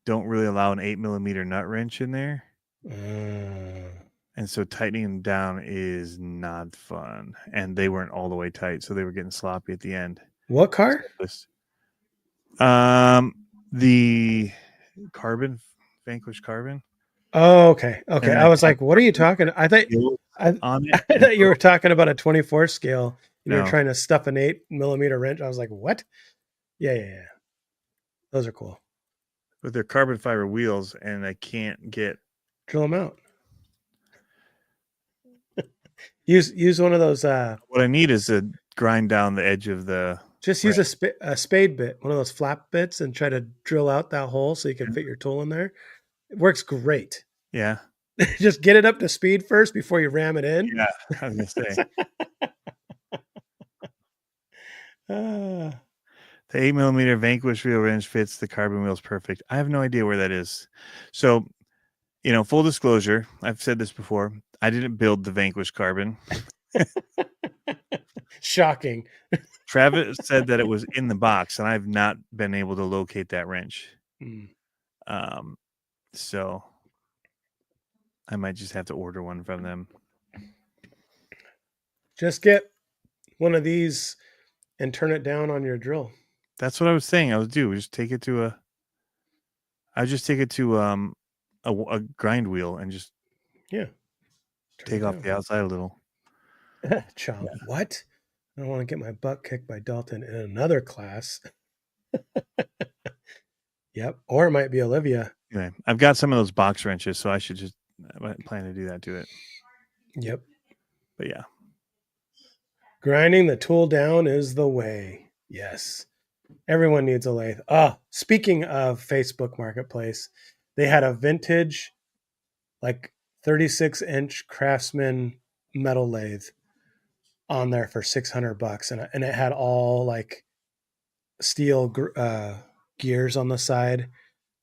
don't really allow an 8mm nut wrench in there. And so tightening them down is not fun. And they weren't all the way tight, so they were getting sloppy at the end. What car? The carbon, Vanquish carbon. Oh, okay. And I was had like, what are you talking? I thought wheels on it. I thought you were talking about a 24 scale and you're No, trying to stuff an 8mm wrench. I was like, what? Yeah. Those are cool. but they're carbon fiber wheels, and I can't get. Drill them out. Use one of those. What I need is to grind down the edge of the. Just use a spade bit, one of those flap bits, and try to drill out that hole so you can fit your tool in there. It works great. Yeah. Just get it up to speed first before you ram it in. Yeah, I was gonna say Uh, the 8mm Vanquish wheel wrench fits the carbon wheels perfect. I have no idea where that is. So, full disclosure, I've said this before. I didn't build the Vanquish carbon. Shocking. Travis said that it was in the box, and I've not been able to locate that wrench. So I might just have to order one from them. Just get one of these and turn it down on your drill. That's what I was saying. I would do. Just take it to a grind wheel and just take off the outside a little. Chomp. Yeah. What? I don't want to get my butt kicked by Dalton in another class. Yep. Or it might be Olivia. Anyway, I've got some of those box wrenches, so I plan to do that to it. Yep. But yeah. Grinding the tool down is the way. Yes. Everyone needs a lathe. Speaking of Facebook Marketplace, they had a vintage, like 36-inch Craftsman metal lathe on there for $600, and it had all like steel gears on the side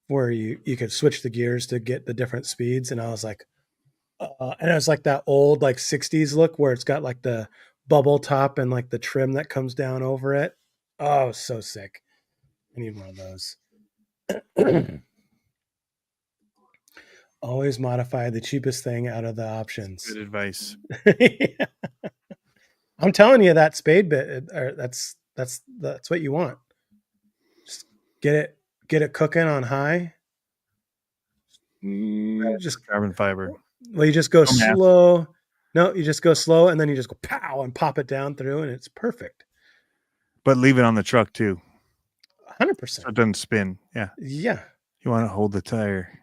where you could switch the gears to get the different speeds. And I was like, and it was like that old like 60s look where it's got like the bubble top and like the trim that comes down over it. Oh, so sick. I need one of those. Always modify the cheapest thing out of the options. Good advice. Yeah. I'm telling you, that spade bit, that's what you want. Just get it cooking on high. Just carbon fiber. Well, you just go slow. No, you just go slow, and then you just go pow and pop it down through, and it's perfect. But leave it on the truck too. 100%. So it doesn't spin. Yeah. Yeah. You want to hold the tire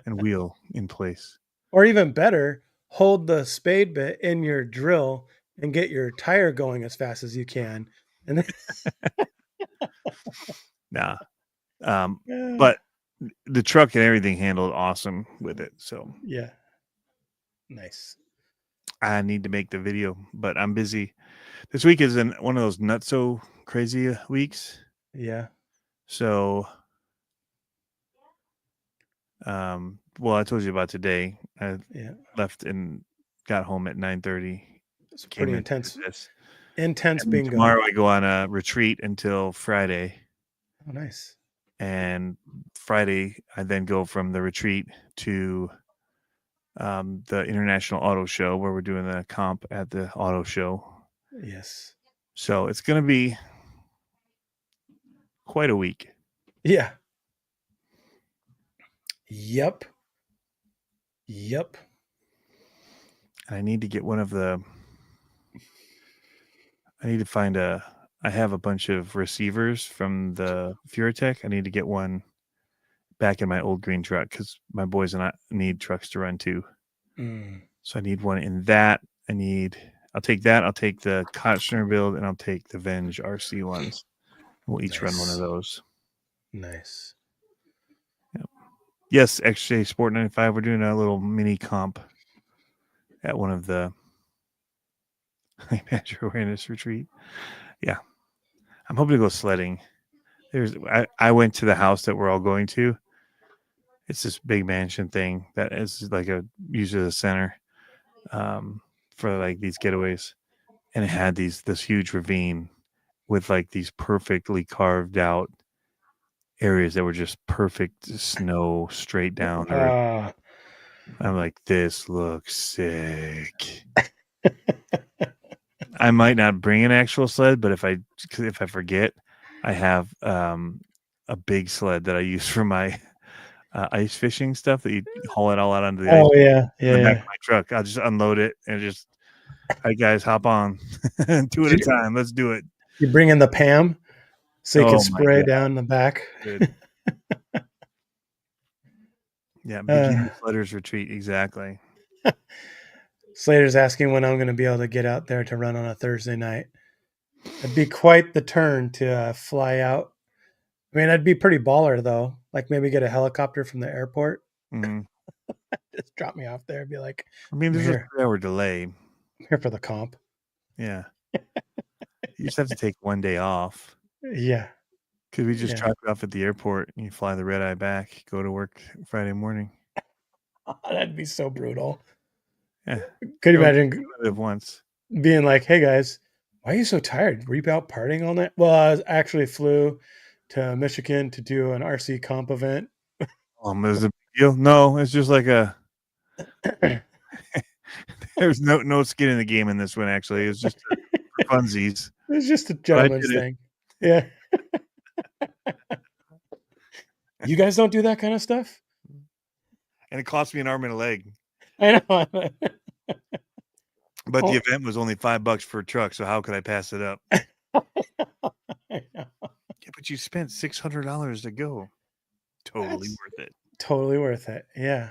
and wheel in place. Or even better, hold the spade bit in your drill and get your tire going as fast as you can. And then nah. But the truck and everything handled awesome with it. So yeah. Nice. I need to make the video, but I'm busy. This week is one of those not so crazy weeks. Yeah. So well, I told you about today. I left and got home at 9:30. It's pretty intense. Intense and bingo. Tomorrow I go on a retreat until Friday. Oh, nice. And Friday I then go from the retreat to the International Auto Show where we're doing the comp at the auto show. Yes. So it's going to be quite a week. Yeah. Yep. I need to get one of the. I need to find I have a bunch of receivers from the Furatech. I need to get one back in my old green truck because my boys and I need trucks to run too. So I need one in that. I'll take that. I'll take the Kochner build and I'll take the Venge RC ones. We'll each run one of those. Nice. Yep. Yes, XJ Sport 95. We're doing a little mini comp at one of the Manager Awareness Retreat. Yeah. I'm hoping to go sledding. I went to the house that we're all going to. It's this big mansion thing that is like usually the center for like these getaways. And it had this huge ravine with like these perfectly carved out areas that were just perfect snow straight down. I'm like, this looks sick. I might not bring an actual sled, but if I forget, I have a big sled that I use for my ice fishing stuff that you haul it all out onto the ice. Oh yeah, In the back yeah. of my truck. I'll just unload it and just, hey guys, hop on. 2 at a time. Let's do it. You bring in the Pam so you can Oh my spray God. down the back. Good. Yeah, bikini sledders retreat. Exactly. Slater's asking when I'm going to be able to get out there to run on a Thursday night. It'd be quite the turn to fly out. I mean, I'd be pretty baller though. Like maybe get a helicopter from the airport, Mhm. just drop me off there, and be like, I mean, "I'm there's a here, 3-hour delay. I'm here for the comp." Yeah. You just have to take 1 day off. Yeah, Could we just yeah. drop you off at the airport and you fly the red eye back, go to work Friday morning? That'd be so brutal. Yeah. Could you Only imagine live once. being like, "Hey guys, why are you so tired? Were you out partying all night?" Well, I actually flew to Michigan to do an RC comp event. Is it a big deal? No, it's just like there's no skin in the game in this one. Actually, it's just for funsies. It's just a But I gentleman's did it. thing. Yeah. You guys don't do that kind of stuff? And it cost me an arm and a leg. I know. But the Oh, event was only $5 for a truck, so how could I pass it up? I know. Yeah, but you spent $600 to go. Totally That's worth it. totally worth it. Yeah.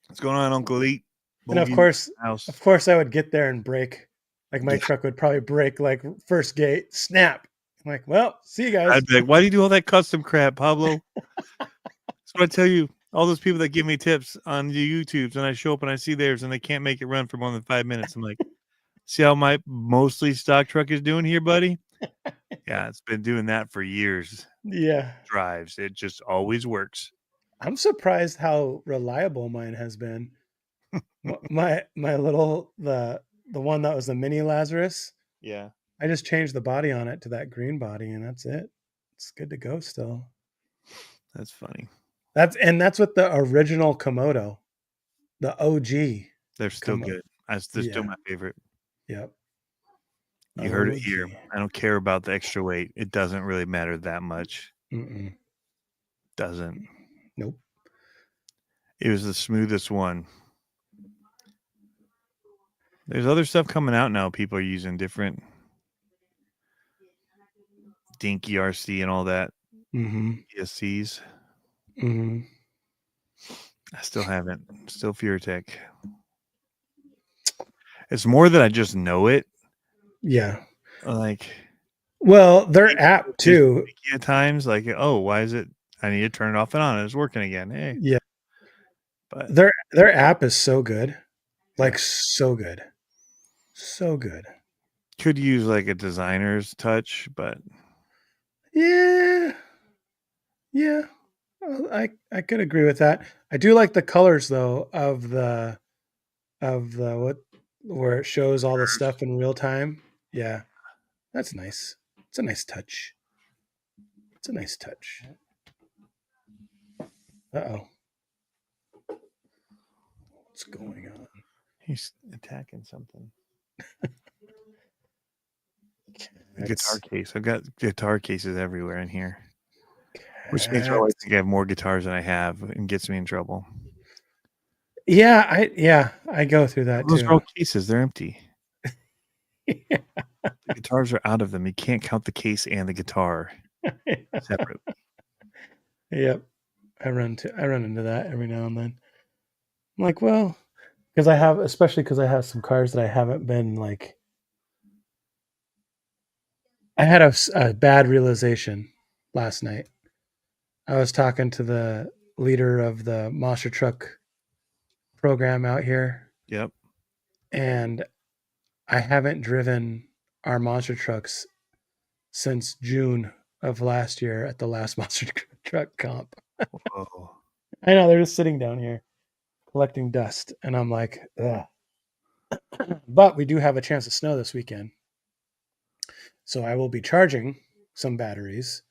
What's going on, Uncle Eat? And of House. course I would get there and break. Like my Yeah. truck would probably break like first gate, snap. I'm like, well, see you guys. I'd be like, why do you do all that custom crap, Pablo? That's what I tell you. All those people that give me tips on the YouTubes, and I show up and I see theirs, and they can't make it run for more than 5 minutes. I'm like, see how my mostly stock truck is doing here, buddy? Yeah, it's been doing that for years. Yeah. Drives. It just always works. I'm surprised how reliable mine has been. My little the one that was the mini Lazarus. Yeah. I just changed the body on it to that green body, and that's it. It's good to go still. That's funny. That's with the original Komodo, the OG. They're still good. They're still Yeah. my favorite. Yep. You heard it OG. here. I don't care about the extra weight. It doesn't really matter that much. Mm-mm. Doesn't. Nope. It was the smoothest one. There's other stuff coming out now. People are using different dinky RC and all that. Mm-hmm. ESCs. Mm-hmm. I still haven't. Still FureTech. It's more that I just know it. Yeah. Like, well, their app too. At times, like, oh, why is it? I need to turn it off and on. It's working again. Hey. Yeah. But their app is so good. Like so good. So good. Could use like a designer's touch, but yeah. Yeah. I could agree with that. I do like the colors though of the what where it shows all the stuff in real time. Yeah. That's nice. It's a nice touch. It's a nice touch. Uh-oh. What's going on? he's attacking something. Guitar case. I've got guitar cases everywhere in here. Which makes my wife think I have more guitars than I have and gets me in trouble. Yeah, I go through that Those too. are all cases, they're empty. Yeah. The guitars are out of them. You can't count the case and the guitar separately. Yep. I run into that every now and then. I'm like, well, because I have some cars that I haven't been like. I had a bad realization last night. I was talking to the leader of the monster truck program out here. Yep. And I haven't driven our monster trucks since June of last year at the last monster truck comp. Whoa. I know, they're just sitting down here collecting dust, and I'm like, ugh. But we do have a chance of snow this weekend, so I will be charging some batteries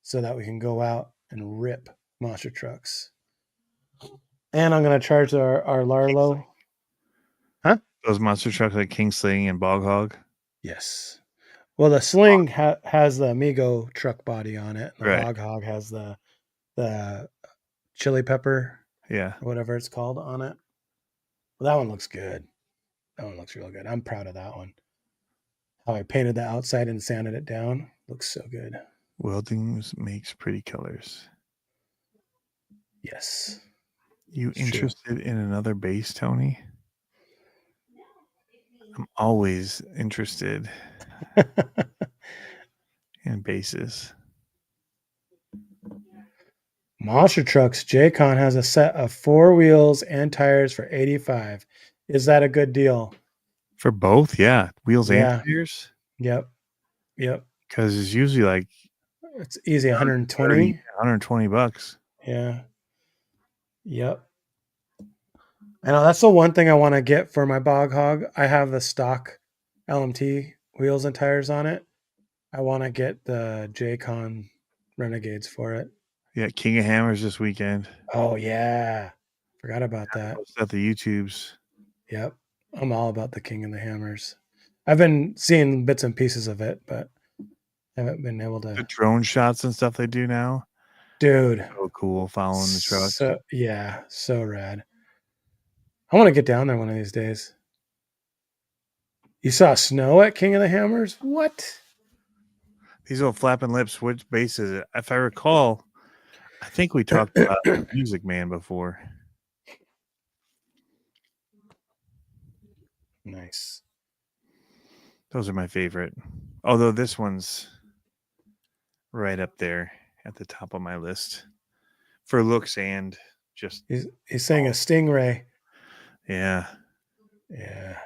so that we can go out and rip monster trucks. And I'm going to charge our Larlo. Those monster trucks like Kingsling and Bog Hog. Yes. Well, the Sling has the Amigo truck body on it. And the Right. Hog Hog has the chili pepper Yeah. or whatever it's called on it. Well, that one looks good. That one looks real good. I'm proud of that one. How I painted the outside and sanded it down. Looks so good. Welding makes pretty colors. Yes. You It's true. interested in another base, Tony? I'm always interested in bases. Monster Trucks J-Con has a set of 4 wheels and tires for $85. Is that a good deal? For both, yeah. Wheels Yeah. and tires? Yep. Because it's usually like It's easy, 120. 120 bucks. Yeah. Yep. I know that's the one thing I want to get for my Bog Hog. I have the stock LMT wheels and tires on it. I want to get the J-Con Renegades for it. Yeah, King of Hammers this weekend. Oh yeah. Forgot about that. Posted at the YouTubes. Yep. I'm all about the King and the Hammers. I've been seeing bits and pieces of it, but haven't been able The to. drone shots and stuff they do now. Dude. So cool following the trucks. So, yeah, so rad. I want to get down there one of these days. You saw snow at King of the Hammers? What? These little flapping lips, which base is it? If I recall, I think we talked about Music Man before. Nice. Those are my favorite. Although this one's right up there at the top of my list for looks and just. He's saying a Stingray. Yeah. Yeah.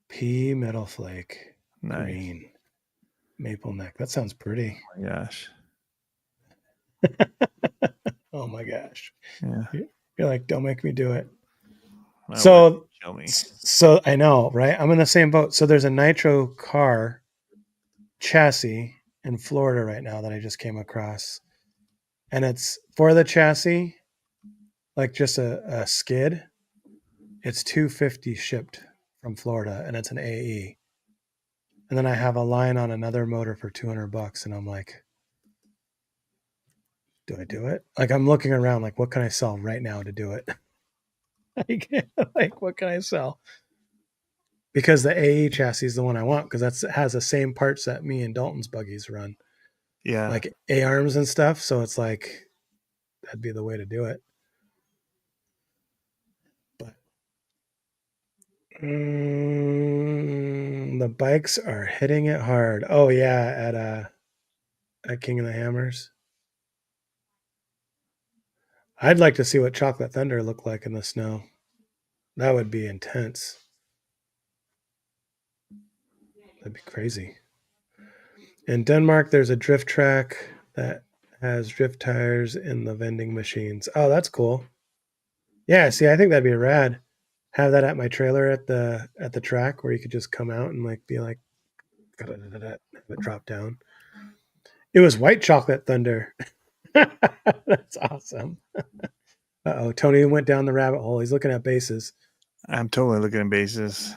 Pea Metal Flake. Nice. Green. Maple neck. That sounds pretty. Oh my gosh. Oh my gosh. Yeah. You're like, don't make me do it. My So, kill me. so I know, right? I'm in the same boat. So there's a Nitro car chassis in Florida right now that I just came across. And it's for the chassis, like just a skid. It's $250 shipped from Florida, and it's an AE. And then I have a line on another motor for $200, and I'm like, do I do it? Like I'm looking around, like what can I sell right now to do it? like what can I sell? Because the AE chassis is the one I want because that has the same parts that me and Dalton's buggies run. Yeah. Like A-arms and stuff. So it's like that'd be the way to do it. But the bikes are hitting it hard. Oh yeah, at King of the Hammers. I'd like to see what Chocolate Thunder looked like in the snow. That would be intense. That'd be crazy. In Denmark, there's a drift track that has drift tires in the vending machines. Oh, that's cool. Yeah, see, I think that'd be rad. Have that at my trailer at the track where you could just come out and like be like, have it drop down. It was White Chocolate Thunder. That's awesome. Uh-oh, Tony went down the rabbit hole. He's looking at bases. I'm totally looking at bases.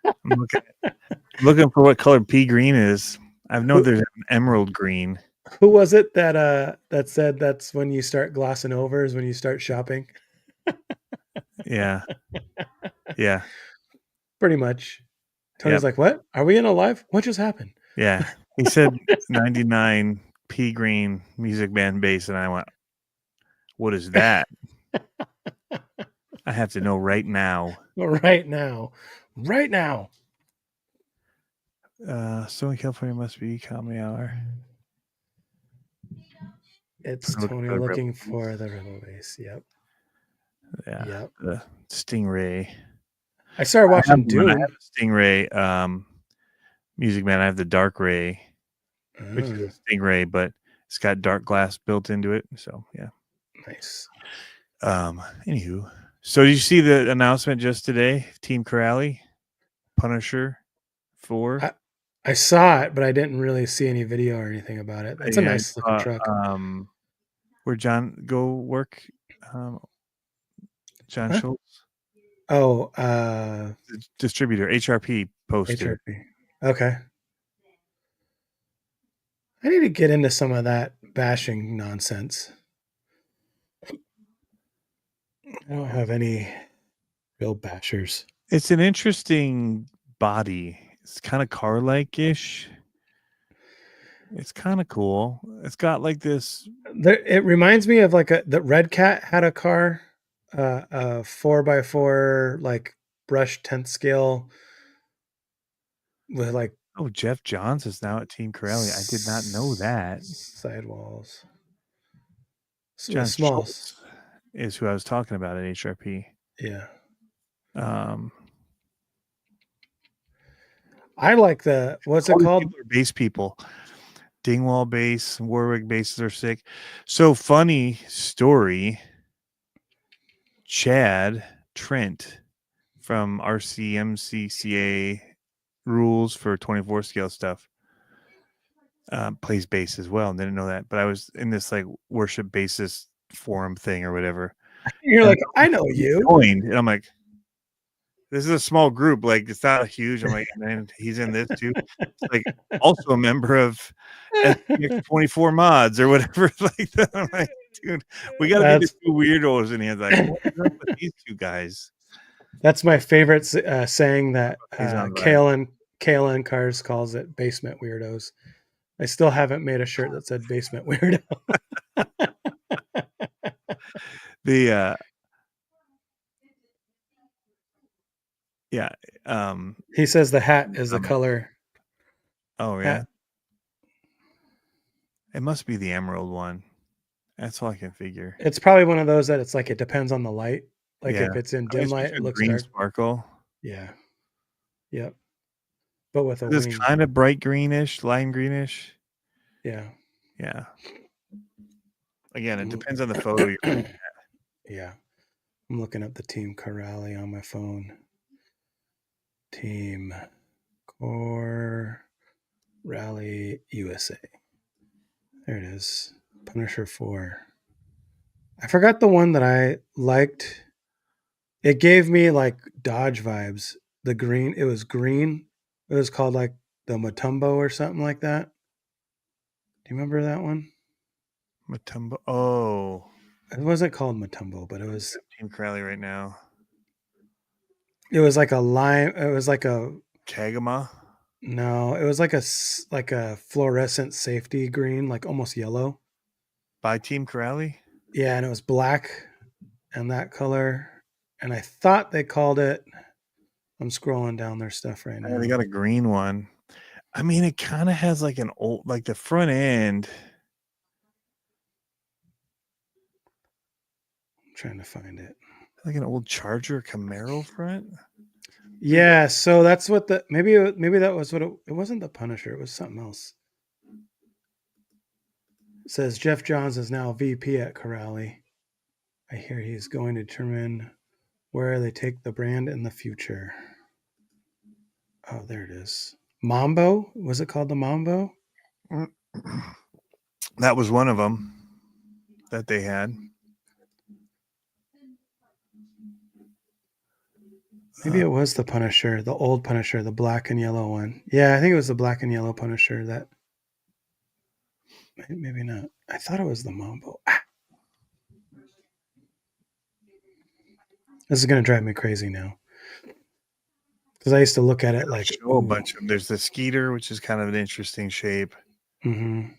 I'm looking for what color pea green is. I know there's an emerald green. Who was it that said that's when you start glossing over is when you start shopping? Yeah. Yeah. Pretty much. Tony's like, what? Are we in a live? What just happened? Yeah. He said 99 pea green Music Man base, and I went, what is that? I have to know right now. Right now. Stone California must be comedy hour. It's Tony looking for the Rebel base. Yep. Yeah. Yep. The Stingray. I started watching Dune. I have a Stingray Music Man. I have the Dark Ray, which is a Stingray, but it's got dark glass built into it. So yeah. Nice. Anywho. So did you see the announcement just today? Team Corrali, Punisher 4. I saw it, but I didn't really see any video or anything about it. It's a nice looking truck. Where John go work? John Schultz. Oh, the distributor HRP posted. HRP. Okay. I need to get into some of that bashing nonsense. I don't have any real bashers. It's an interesting body. It's kind of car-like ish. It's kind of cool. It's got like this. It reminds me of like the Red Cat had a car, a 4x4 like brush 10th scale with like Oh, Jeff Johns is now at Team Corelli. I did not know that. sidewalls. John Smalls. Schultz is who I was talking about at HRP. Yeah. Um, I like the, what's it all these called? people are bass people. Dingwall bass, Warwick basses are sick. So funny story. Chad Trent from RCMCCA rules for 24 scale stuff plays bass as well. And didn't know that, but I was in this like worship bassist forum thing or whatever. You're And like, I know you. joined, and I'm like, this is a small group, like it's not huge. I'm like, man, he's in this too. It's like also a member of SPX 24 mods or whatever like that. I'm like, dude, we got to be the two weirdos in here. Like, what is up with these two guys? That's my favorite saying that He's on KLN Cars calls it basement weirdos. I still haven't made a shirt that said basement weirdo. The yeah. He says the hat is the color. Oh yeah. Hat. It must be the emerald one. That's all I can figure. It's probably one of those that it's like it depends on the light. Like yeah. if it's in dim light, it looks green dark. Sparkle. Yeah. Yep. But with a this wing. Kind of bright greenish, lime greenish. Yeah. Yeah. Again, it depends on the photo you're looking at. Yeah. I'm looking up the Team Corelli on my phone. Team Core Rally USA. There it is. Punisher 4. I forgot the one that I liked. It gave me like Dodge vibes. The green, it was green. It was called like the Matumbo or something like that. Do you remember that one? Matumbo. Oh. It wasn't called Matumbo, but it was Team Corelli right now. It was like a lime. It was like a Kagama. No, it was like a fluorescent safety green, like almost yellow. By Team Corelli? Yeah, and it was black and that color. And I thought they called it. I'm scrolling down their stuff right now. They got a green one. I mean, it kind of has like an old, like the front end. I'm trying to find it. Like an old Charger Camaro front. Yeah, so that's what maybe that was what it wasn't the Punisher. It was something else. It says Jeff Johns is now VP at Corelli. I hear he's going to determine where they take the brand in the future. Oh, there it is. Mambo? Was it called the Mambo? That was one of them that they had. Maybe it was the Punisher, the old Punisher, the black and yellow one. Yeah, I think it was the black and yellow Punisher that. Maybe not. I thought it was the Mambo. This is going to drive me crazy now. Because I used to look at it like. A bunch of. There's the Skeeter, which is kind of an interesting shape. Mm-hmm.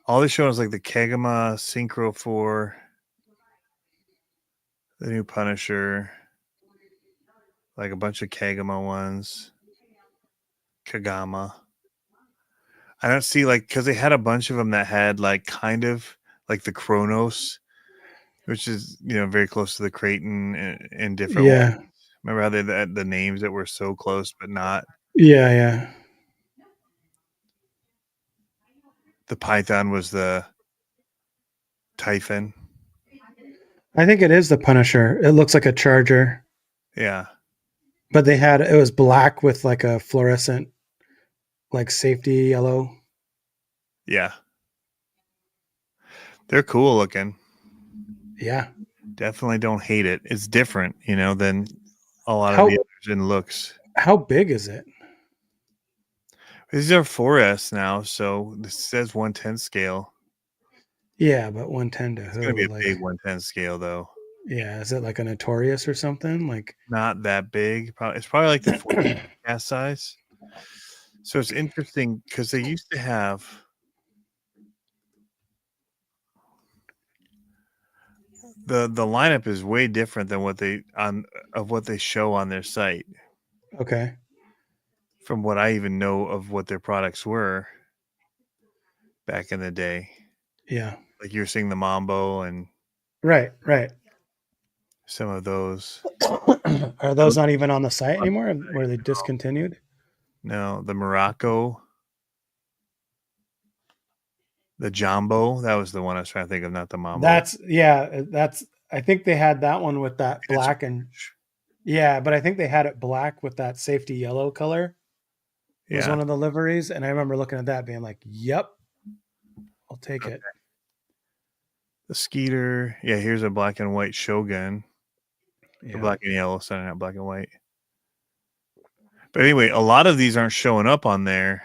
All they show is like the Kagama Synchro 4, the new Punisher, like a bunch of Kagama ones. Kagama. I don't see like because they had a bunch of them that had like kind of like the Kronos, which is very close to the Creighton in different ways. Remember how they had the names that were so close but not? Yeah. The Python was the Typhon. I think it is the Punisher. It looks like a Charger. Yeah. But it was black with like a fluorescent, like safety yellow. Yeah. They're cool looking. Yeah. Definitely don't hate it. It's different, than a lot of the others in looks. How big is it? These are 4S now, so this says 110 scale. Yeah, but 110 to It's going to be who? a Like, big 110 scale, though. yeah, is it like a Notorious or something? Like, Not that big. It's probably like the 4 cast size. So it's interesting because they used to have the lineup is way different than what they show on their site. okay, From what I even know of what their products were back in the day. yeah, Like you were seeing the Mambo and right. some of those. Are those not even on the site anymore? Were they discontinued? No, the Morocco, the Jumbo. That was the one I was trying to think of, not the Mambo. That's. I think they had that one with that It's black and yeah, but I think they had it black with that safety yellow color. Was yeah. one of the liveries, and I remember looking at that, being like, "Yep, I'll take Okay. it." The Skeeter. Yeah, here's a black and white Shogun. Or Yeah, black and yellow, sorry, not black and white. But anyway, a lot of these aren't showing up on their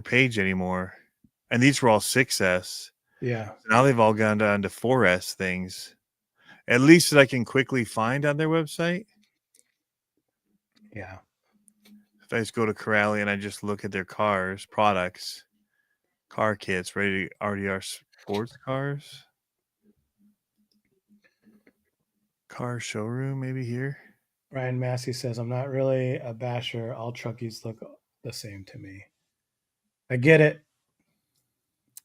page anymore. And these were all 6S. yeah, So now they've all gone down to 4S things. At least that I can quickly find on their website. yeah. If I just go to Corrali and I just look at their cars, products, car kits, ready to RDR sports cars. Car showroom, maybe here. Ryan Massey says, "I'm not really a basher. All truckies look the same to me." I get it.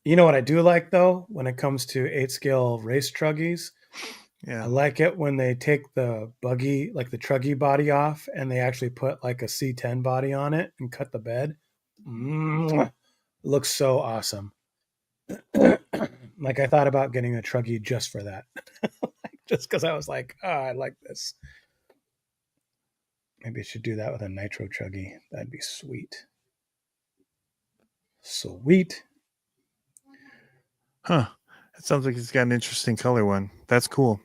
You know what I do like though, when it comes to 8 scale race truggies, I Yeah. like it when they take the buggy, like the truggy body off, and they actually put like a C10 body on it and cut the bed. Mwah. Looks so awesome. Like I thought about getting a truggy just for that, just because I was like, oh, I like this. Maybe I should do that with a Nitro truggy. That'd be sweet. Sweet. Huh. That sounds like it's got an interesting color one. That's cool.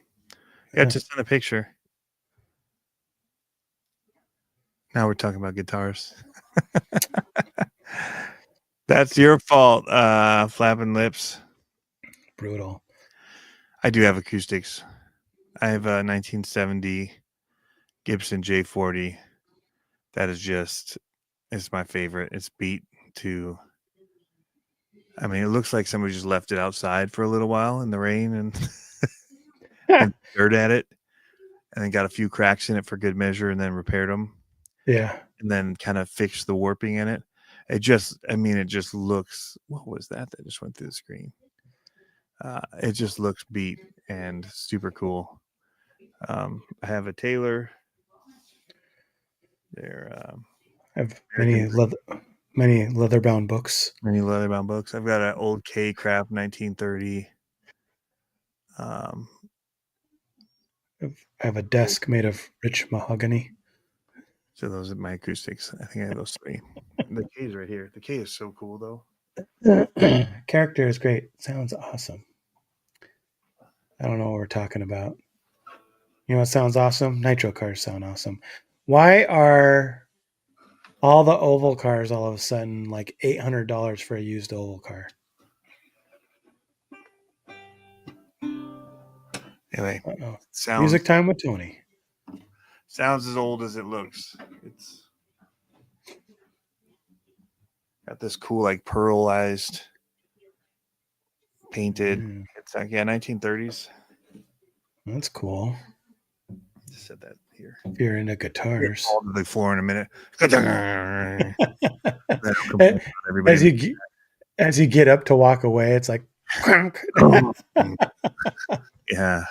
Yeah, Yeah. just in a picture. Now we're talking about guitars. That's your fault, flapping lips. Brutal. I do have acoustics. I have a 1970 Gibson J40. That is just, it's my favorite. It's beat to, I mean, it looks like somebody just left it outside for a little while in the rain and, and dirt at it, and then got a few cracks in it for good measure and then repaired them. Yeah. And then kind of fixed the warping in it. It just looks, what was that just went through the screen? It just looks beat and super cool. I have a Taylor. They're I have many leather bound books. many leather-bound books. I've got an old K Craft 1930. I have a desk made of rich mahogany. So those are my acoustics. I think I have those 3. The K is right here. The K is so cool though. Character is great. Sounds awesome. I don't know what we're talking about. You know what sounds awesome? Nitro cars sound awesome. Why are all the oval cars all of a sudden like $800 for a used oval car? Anyway, Uh-oh. sounds Music time with Tony. as old as it looks. It's got this cool like pearlized painted. It's like 1930s. That's cool. Just said that here. If you're into guitars. Fall to the floor in a minute. As you get up to walk away, it's like yeah.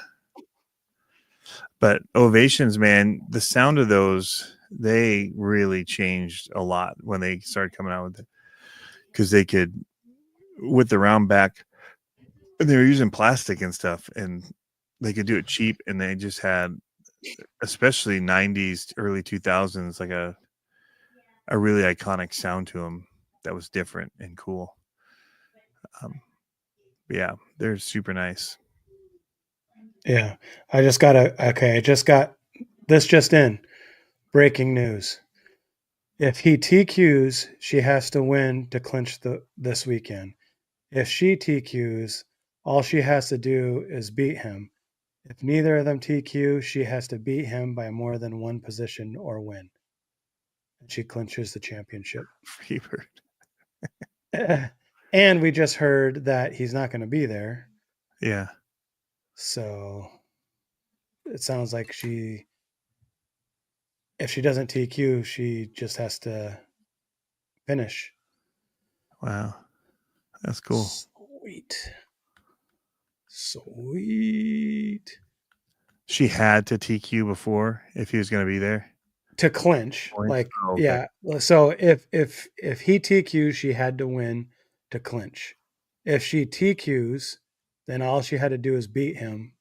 But Ovations, man, the sound of those, they really changed a lot when they started coming out with it. Because they could, with the round back, they were using plastic and stuff, and they could do it cheap, and they just had, especially 90s, early 2000s, like a really iconic sound to them that was different and cool. Yeah, they're super nice. Yeah. I just got this just in. Breaking news. If he TQs, she has to win to clinch this weekend. If she TQs, all she has to do is beat him. If neither of them TQ, she has to beat him by more than one position or win. And she clinches the championship. Freebird. And we just heard that he's not going to be there. Yeah. So it sounds like if she doesn't TQ, she just has to finish. Wow. That's cool. Sweet. She had to TQ before if he was going to be there To clinch. points? Like, Oh, okay. yeah. So if he TQs, she had to win to clinch. If she TQs, then all she had to do is beat him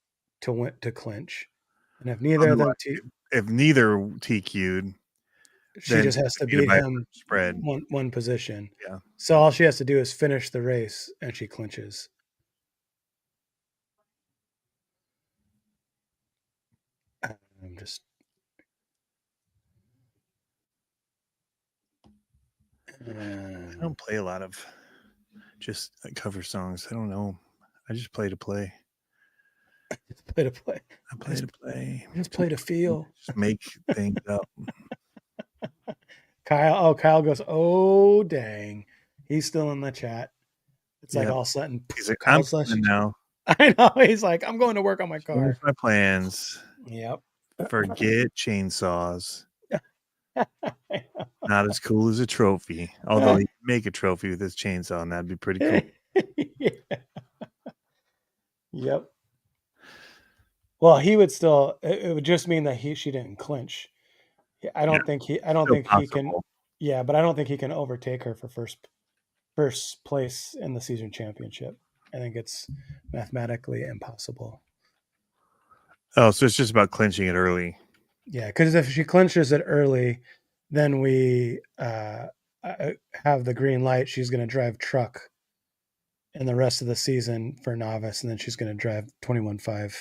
to win to clinch. And if neither of them if neither TQ'd, she then just has to beat it beat by him spread. one position. Yeah. So all she has to do is finish the race and she clinches. I'm just I don't play a lot of just cover songs. I don't know. I just play to play. play to play. I play to play. Just play to feel. Just make things up. Kyle goes, oh dang. He's still in the chat. It's like all of a sudden He's like, I'm now. I know. He's like, I'm going to work on my car. Here's my plans. Yep. Forget chainsaws. Not as cool as a trophy. Although he can make a trophy with his chainsaw, and that'd be pretty cool. Yeah. Yep. Well, he would still. It would just mean that she didn't clinch. I don't think he can. Yeah, but I don't think he can overtake her for first place in the season championship. I think it's mathematically impossible. Oh, so it's just about clinching it early. Yeah, because if she clinches it early, then we have the green light. She's going to drive truck in the rest of the season for novice, and then she's going to drive 21.5,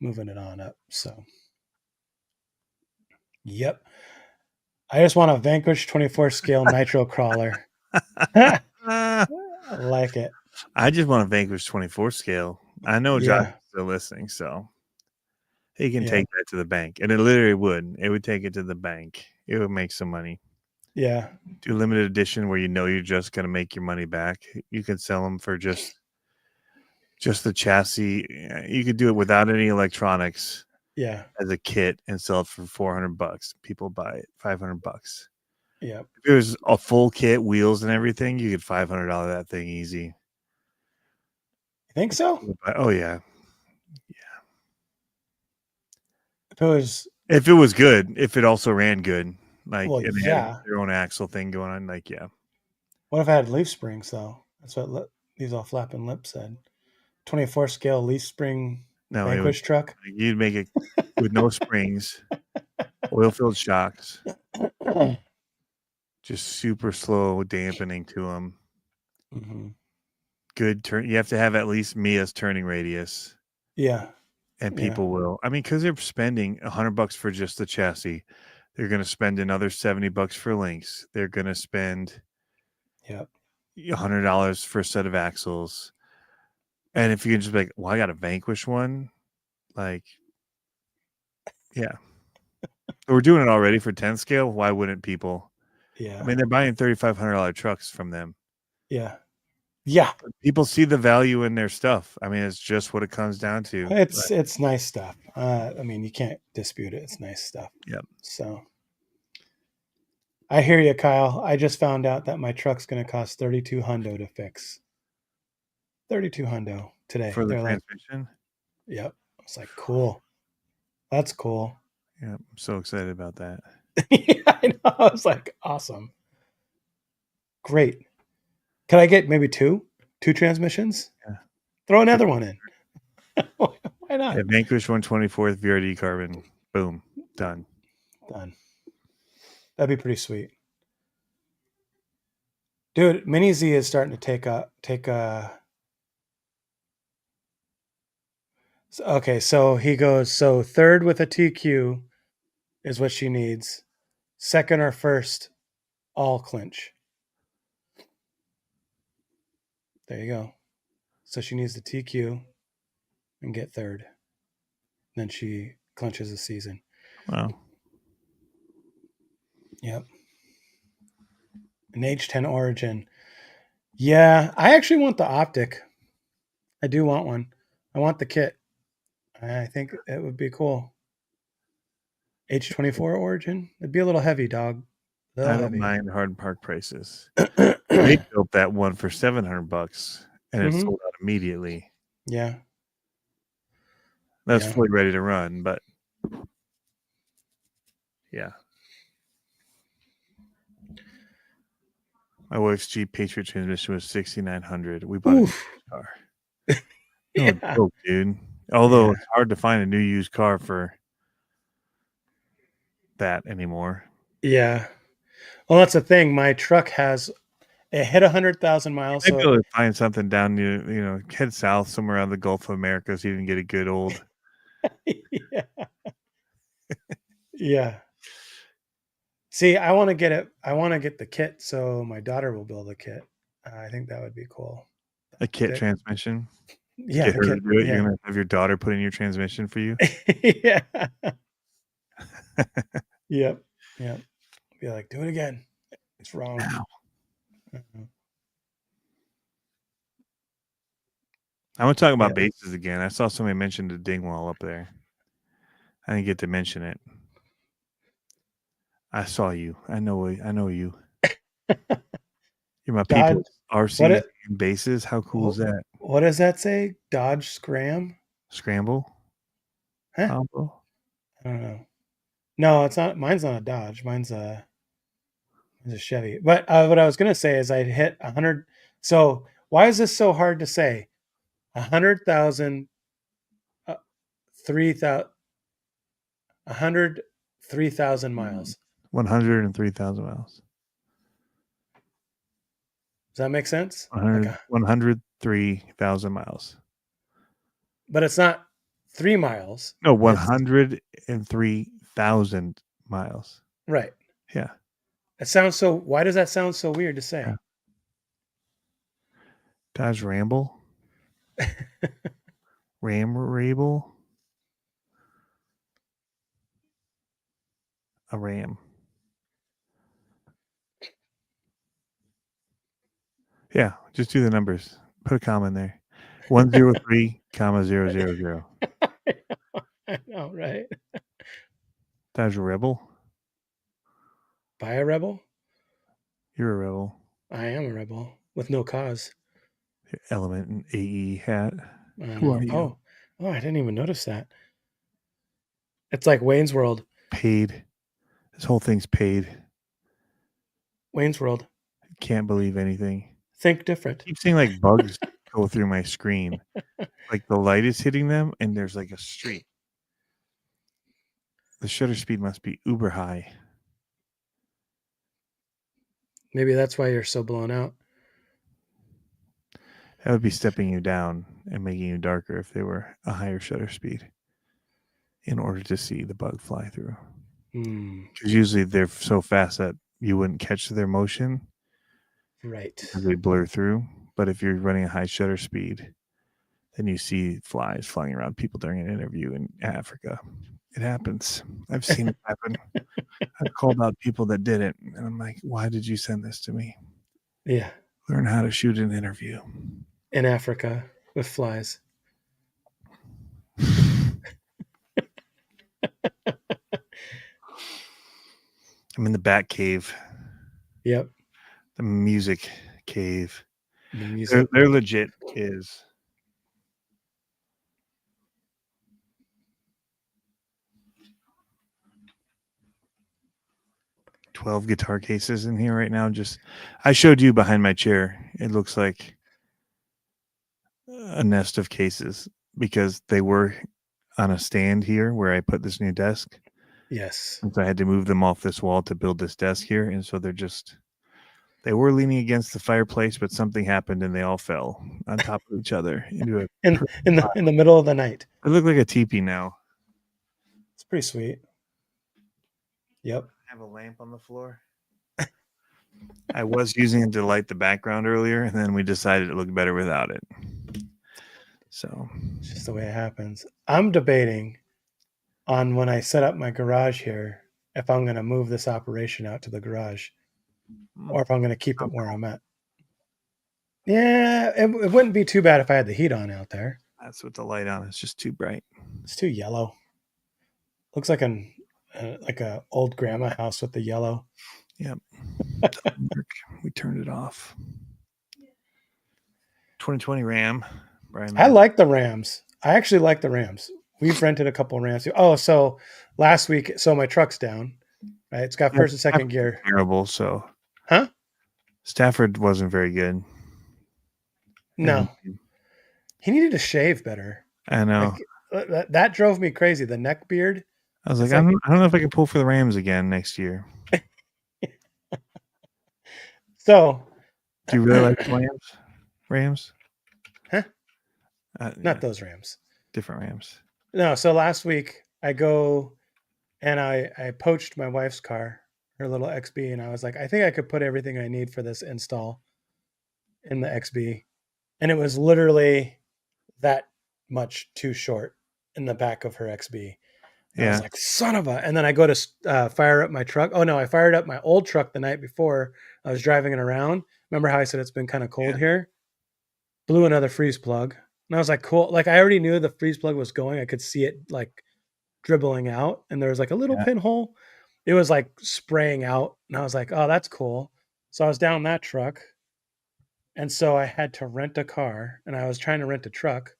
moving it on up. So, yep. I just want a Vanquish 24 scale Nitro crawler. I like it. I just want a Vanquish 24 scale. I know Josh is still listening, so he can take that to the bank. And it literally would. It would take it to the bank. It would make some money. Yeah. Do limited edition where you know you're just going to make your money back. You can sell them for just the chassis. You could do it without any electronics. Yeah. As a kit and sell it for $400. People buy it $500. Yeah. If it was a full kit, wheels and everything, you could $500 that thing easy. You think so? Oh yeah. If it was good, if it also ran good, like had their own axle thing going on, like What if I had leaf springs though? That's what these all flapping lips said. 24 scale leaf spring Vanquish truck. You'd make it with no springs, oil-filled shocks, just super slow dampening to them. Mm-hmm. Good turn. You have to have at least Mia's turning radius. Yeah. And people will. I mean, because they're spending $100 for just the chassis. They're going to spend another $70 for links. They're going to spend $100 for a set of axles. And if you can just be like, well, I got a Vanquish one. Like, yeah. We're doing it already for 10 scale. Why wouldn't people? Yeah. I mean, they're buying $3,500 trucks from them. Yeah. Yeah. People see the value in their stuff. I mean, it's just what it comes down to. It's nice stuff. I mean, you can't dispute it. It's nice stuff. Yep. So I hear you, Kyle. I just found out that my truck's going to cost $3,200 to fix. $3,200 today. For the transmission? Yep. I was like, cool. That's cool. Yeah, I'm so excited about that. Yeah, I know. I was like, awesome. Great. Could I get maybe two transmissions? Yeah. Throw another one in. Why not? Yeah, Vanquish 124th VRD carbon. Boom. Done. That'd be pretty sweet. Dude, Mini Z is starting to take a okay, so he goes, so third with a TQ is what she needs. second or first, all clinch. There you go. So she needs the TQ and get third. Then she clinches the season. Wow. Yep. An H10 Origin. Yeah, I actually want the optic. I do want one. I want the kit. I think it would be cool. H24 Origin. It'd be a little heavy, dog. A little I don't heavy. mind hard park prices. They built that one for $700 and it sold out immediately. Yeah. That's fully ready to run, but yeah. My wife's Jeep Patriot transmission was $6,900. We bought a used car. Yeah. Broke, dude. Although it's hard to find a new used car for that anymore. Yeah. Well, that's the thing. My truck has it hit 100,000 miles. I'd be able to find something down near, head south somewhere around the Gulf of America so you can get a good old. Yeah. Yeah. See, I want to get it. I want to get the kit so my daughter will build a kit. I think that would be cool. A kit transmission. Yeah, get her kit, to do it. You're gonna have your daughter put in your transmission for you. Yeah. Yep. Yep. Be like, do it again. It's wrong. I'm gonna talk about bases again. I saw somebody mention the Dingwall up there. I didn't get to mention it. I saw you. I know you. You're my people. RCs and bases. How cool is that? What does that say? Dodge Scramble? Huh? Pablo? I don't know. No, it's not. Mine's not a Dodge. Mine's a Chevy. But what I was going to say is I hit 100. So why is this so hard to say? 100,000, 3,000, 103,000 miles. 103,000 miles. Does that make sense? 103,000 miles. But it's not 3 miles. No, 103,000 miles. Right. Yeah. It sounds so. Why does that sound so weird to say? Yeah. Dodge Ramble. Rabel. A Ram. Yeah, just do the numbers. Put a comma in there. 103, 000. I know, right? Dodge Rebel. Buy a rebel? You're a rebel. I am a rebel with no cause. Element and AE hat. Who are you? Oh, I didn't even notice that. It's like Wayne's World. Paid. This whole thing's paid. Wayne's World. Can't believe anything. Think different. I keep seeing like bugs go through my screen. Like the light is hitting them and there's like a streak. The shutter speed must be uber high. Maybe that's why you're so blown out. That would be stepping you down and making you darker if they were a higher shutter speed in order to see the bug fly through. Because usually they're so fast that you wouldn't catch their motion. Right. Because they blur through. But if you're running a high shutter speed, then you see flies flying around people during an interview in Africa. It happens. I've seen it happen. I've called out people that did it. And I'm like, why did you send this to me? Yeah. Learn how to shoot an interview. In Africa with flies. I'm in the Bat Cave. Yep. The music cave. The music. They're legit is. $12 guitar cases in here right now. I showed you behind my chair. It looks like a nest of cases because they were on a stand here where I put this new desk. Yes. And so I had to move them off this wall to build this desk here. And so they were leaning against the fireplace, but something happened and they all fell on top of each other into in the middle of the night. They look like a teepee now. It's pretty sweet. Yep. have a lamp on the floor. I was using it to light the background earlier, and then we decided it looked better without it. So It's just the way it happens. I'm debating on when I set up my garage here if I'm going to move this operation out to the garage or if I'm going to keep it where I'm at. Yeah, it wouldn't be too bad if I had the heat on out there. that's with the light on. It's just too bright. It's too yellow. Looks like a old grandma house with the yellow. Yep. We turned it off. 2020 Ram. Brian, I like the Rams. I actually like the Rams. We've rented a couple of Rams. Oh, so last week, so my truck's down. Right, it's got first and second gear. Terrible. So, huh? Stafford wasn't very good. No, he needed to shave better. I know. Like, that drove me crazy. The neck beard. I was like, I don't know if I can pull for the Rams again next year. So, do you really like the Rams? Huh? Yeah. Not those Rams. Different Rams. No. So last week I go and I poached my wife's car, her little XB, and I was like, I think I could put everything I need for this install in the XB, and it was literally that much too short in the back of her XB. And I was like, son of a, and then I go to fire up my truck. Oh no, I fired up my old truck the night before. I was driving it around. Remember how I said it's been kind of cold here? Blew another freeze plug. And I was like, cool. Like I already knew the freeze plug was going. I could see it like dribbling out. And there was like a little pinhole. It was like spraying out. And I was like, oh, that's cool. So I was down that truck. And so I had to rent a car. And I was trying to rent a truck,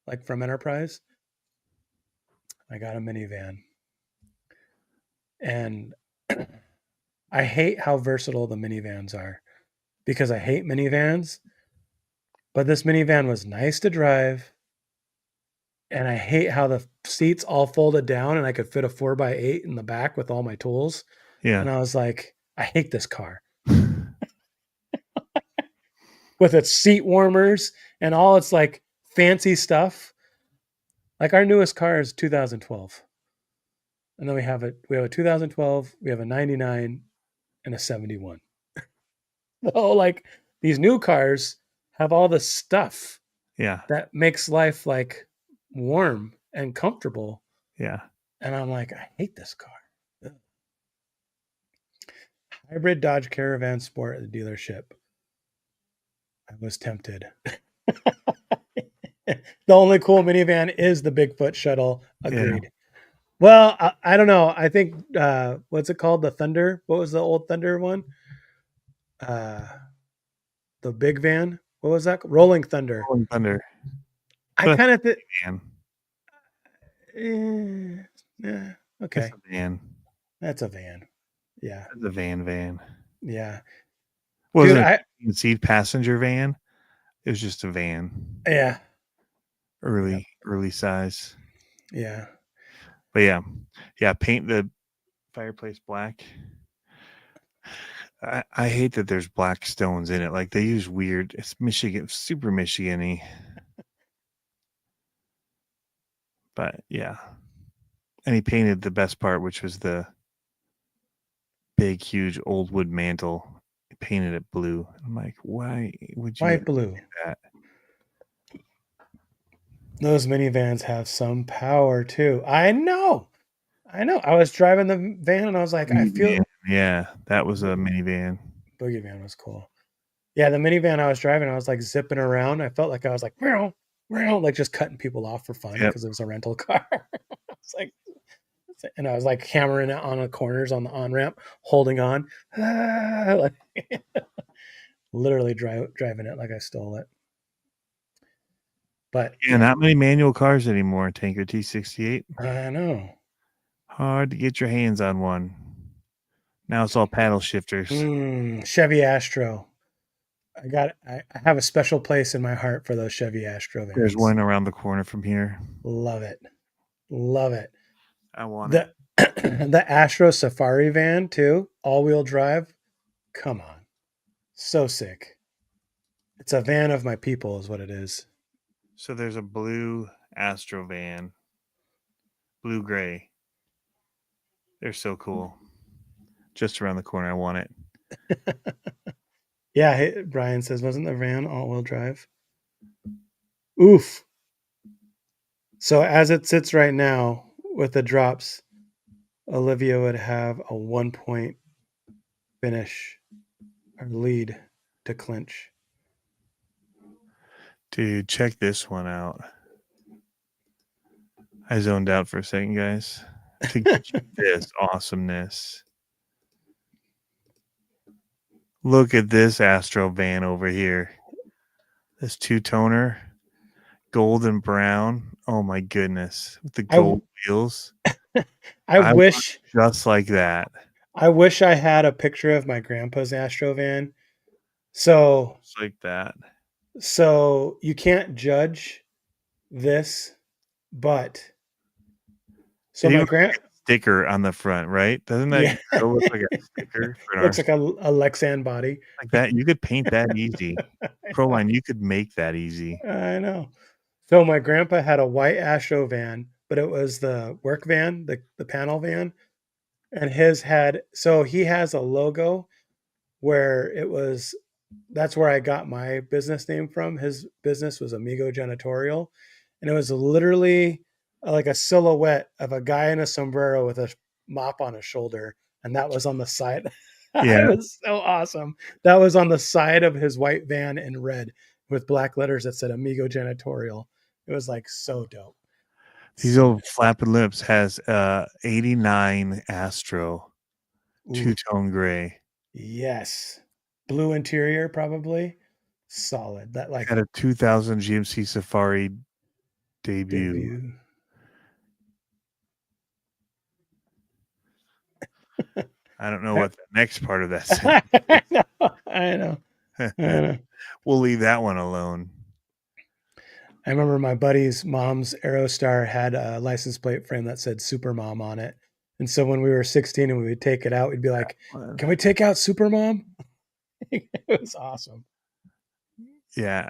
like from Enterprise. I got a minivan. And I hate how versatile the minivans are because I hate minivans. But this minivan was nice to drive. And I hate how the seats all folded down and I could fit a 4x8 in the back with all my tools. Yeah. And I was like, I hate this car. With its seat warmers and all its like fancy stuff. Like our newest car is 2012. And then we have a 2012, we have a 99 and a 71. So like these new cars have all the stuff that makes life like warm and comfortable. Yeah. And I'm like, I hate this car. Ugh. Hybrid Dodge Caravan Sport at the dealership. I was tempted. The only cool minivan is the Bigfoot shuttle. Agreed. Yeah. Well, I don't know. I think what's it called? The Thunder. What was the old Thunder one? The big van. What was that? Rolling Thunder. Rolling Thunder. I kind of think. Yeah. Okay. It's a van. That's a van. Yeah. It's a van. Yeah. Wasn't a seat passenger van. It was just a van. Yeah. Early size. Yeah. But yeah. Paint the fireplace black. I hate that there's black stones in it. Like they use weird. It's Michigan, super Michigan-y. But yeah. And he painted the best part, which was the big, huge old wood mantle. He painted it blue. I'm like, why would you? Why blue? Do that? Those minivans have some power too. I know. I was driving the van and I was like, I feel. Yeah, that was a minivan. Boogie van was cool. Yeah, the minivan I was driving, I was like zipping around. I felt like I was like, like just cutting people off for fun because it was a rental car. It's like, and I was like hammering it on the corners on the on ramp, holding on, like, literally driving it like I stole it. But not many manual cars anymore. Tanker T68. I know. Hard to get your hands on one. Now it's all paddle shifters. Chevy Astro. I have a special place in my heart for those Chevy Astro vans. There's one around the corner from here. Love it. I want it. The Astro Safari van too, all-wheel drive. Come on. So sick. It's a van of my people is what it is. So there's a blue Astro van. Blue gray. They're so cool. just around the corner. I want it. Yeah, hey, Brian says, wasn't the van all-wheel drive? Oof. So as it sits right now with the drops, Olivia would have a 1-point finish or lead to clinch. Dude, check this one out. I zoned out for a second, guys, to get you this awesomeness. Look at this Astro van over here. This two-toner, gold and brown. Oh my goodness, with the gold wheels. I wish just like that. I wish I had a picture of my grandpa's Astro van. So just like that. So you can't judge this, but so my sticker on the front, right? Doesn't that look like a sticker? Looks like a Lexan body. Like that. You could paint that easy. Proline, you could make that easy. I know. So my grandpa had a white Astro van, but it was the work van, the panel van. And his had, so he has a logo where that's where I got my business name from. His business was Amigo Janitorial. And it was literally like a silhouette of a guy in a sombrero with a mop on his shoulder. And that was on the side. Yeah. It was so awesome. That was on the side of his white van in red with black letters that said Amigo Janitorial. It was like so dope. These old flapping lips has 89 Astro. Two-tone gray. Yes. Blue interior, probably. Solid. That like had a 2000 GMC Safari debut. I don't know what the next part of that said. I know. We'll leave that one alone. I remember my buddy's mom's Aerostar had a license plate frame that said Super Mom on it. And so when we were 16 and we would take it out, we'd be like, can we take out Super Mom? It was awesome. Yeah.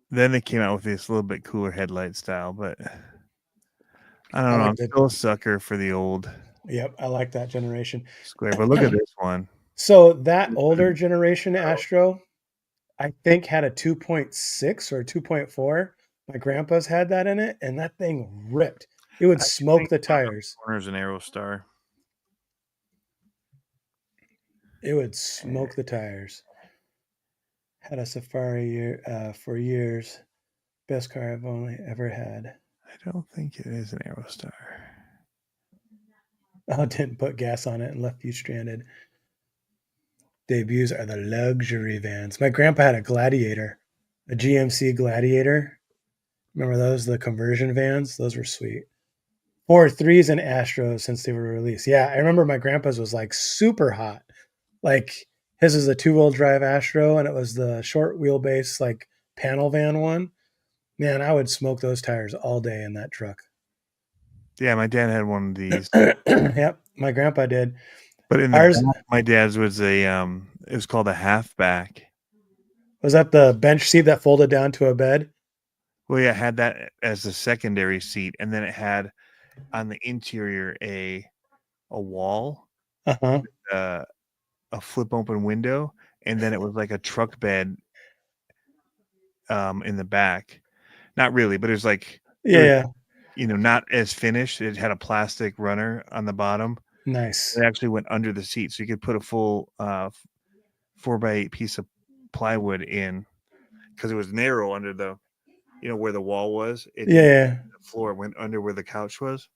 Then they came out with this little bit cooler headlight style, but I don't know. I'm still a sucker for the old. Yep, I like that generation. Square, but look at this one. So that older generation Astro, I think had a 2.6 or 2.4. My grandpa's had that in it, and that thing ripped. It would smoke the tires. Corner's an Aerostar. It would smoke the tires. Had a Safari for years. Best car I've only ever had. I don't think it is an Aerostar. Oh, didn't put gas on it and left you stranded. Debuts are the luxury vans. My grandpa had a Gladiator, a GMC Gladiator. Remember those? The conversion vans? Those were sweet. 4.3s and Astros since they were released. Yeah, I remember my grandpa's was like super hot. Like his is a 2-wheel drive Astro, and it was the short wheelbase like panel van one. Man, I would smoke those tires all day in that truck. Yeah, my dad had one of these. Yep, my grandpa did. But in the back, my dad's was a it was called a halfback. Was that the bench seat that folded down to a bed? Well, yeah, it had that as a secondary seat, and then it had on the interior a wall, with, a flip open window, and then it was like a truck bed in the back. Not really, but it was like not as finished. It had a plastic runner on the bottom. Nice. It actually went under the seat, so you could put a full 4x8 piece of plywood in, because it was narrow under the, where the wall was. The floor went under where the couch was,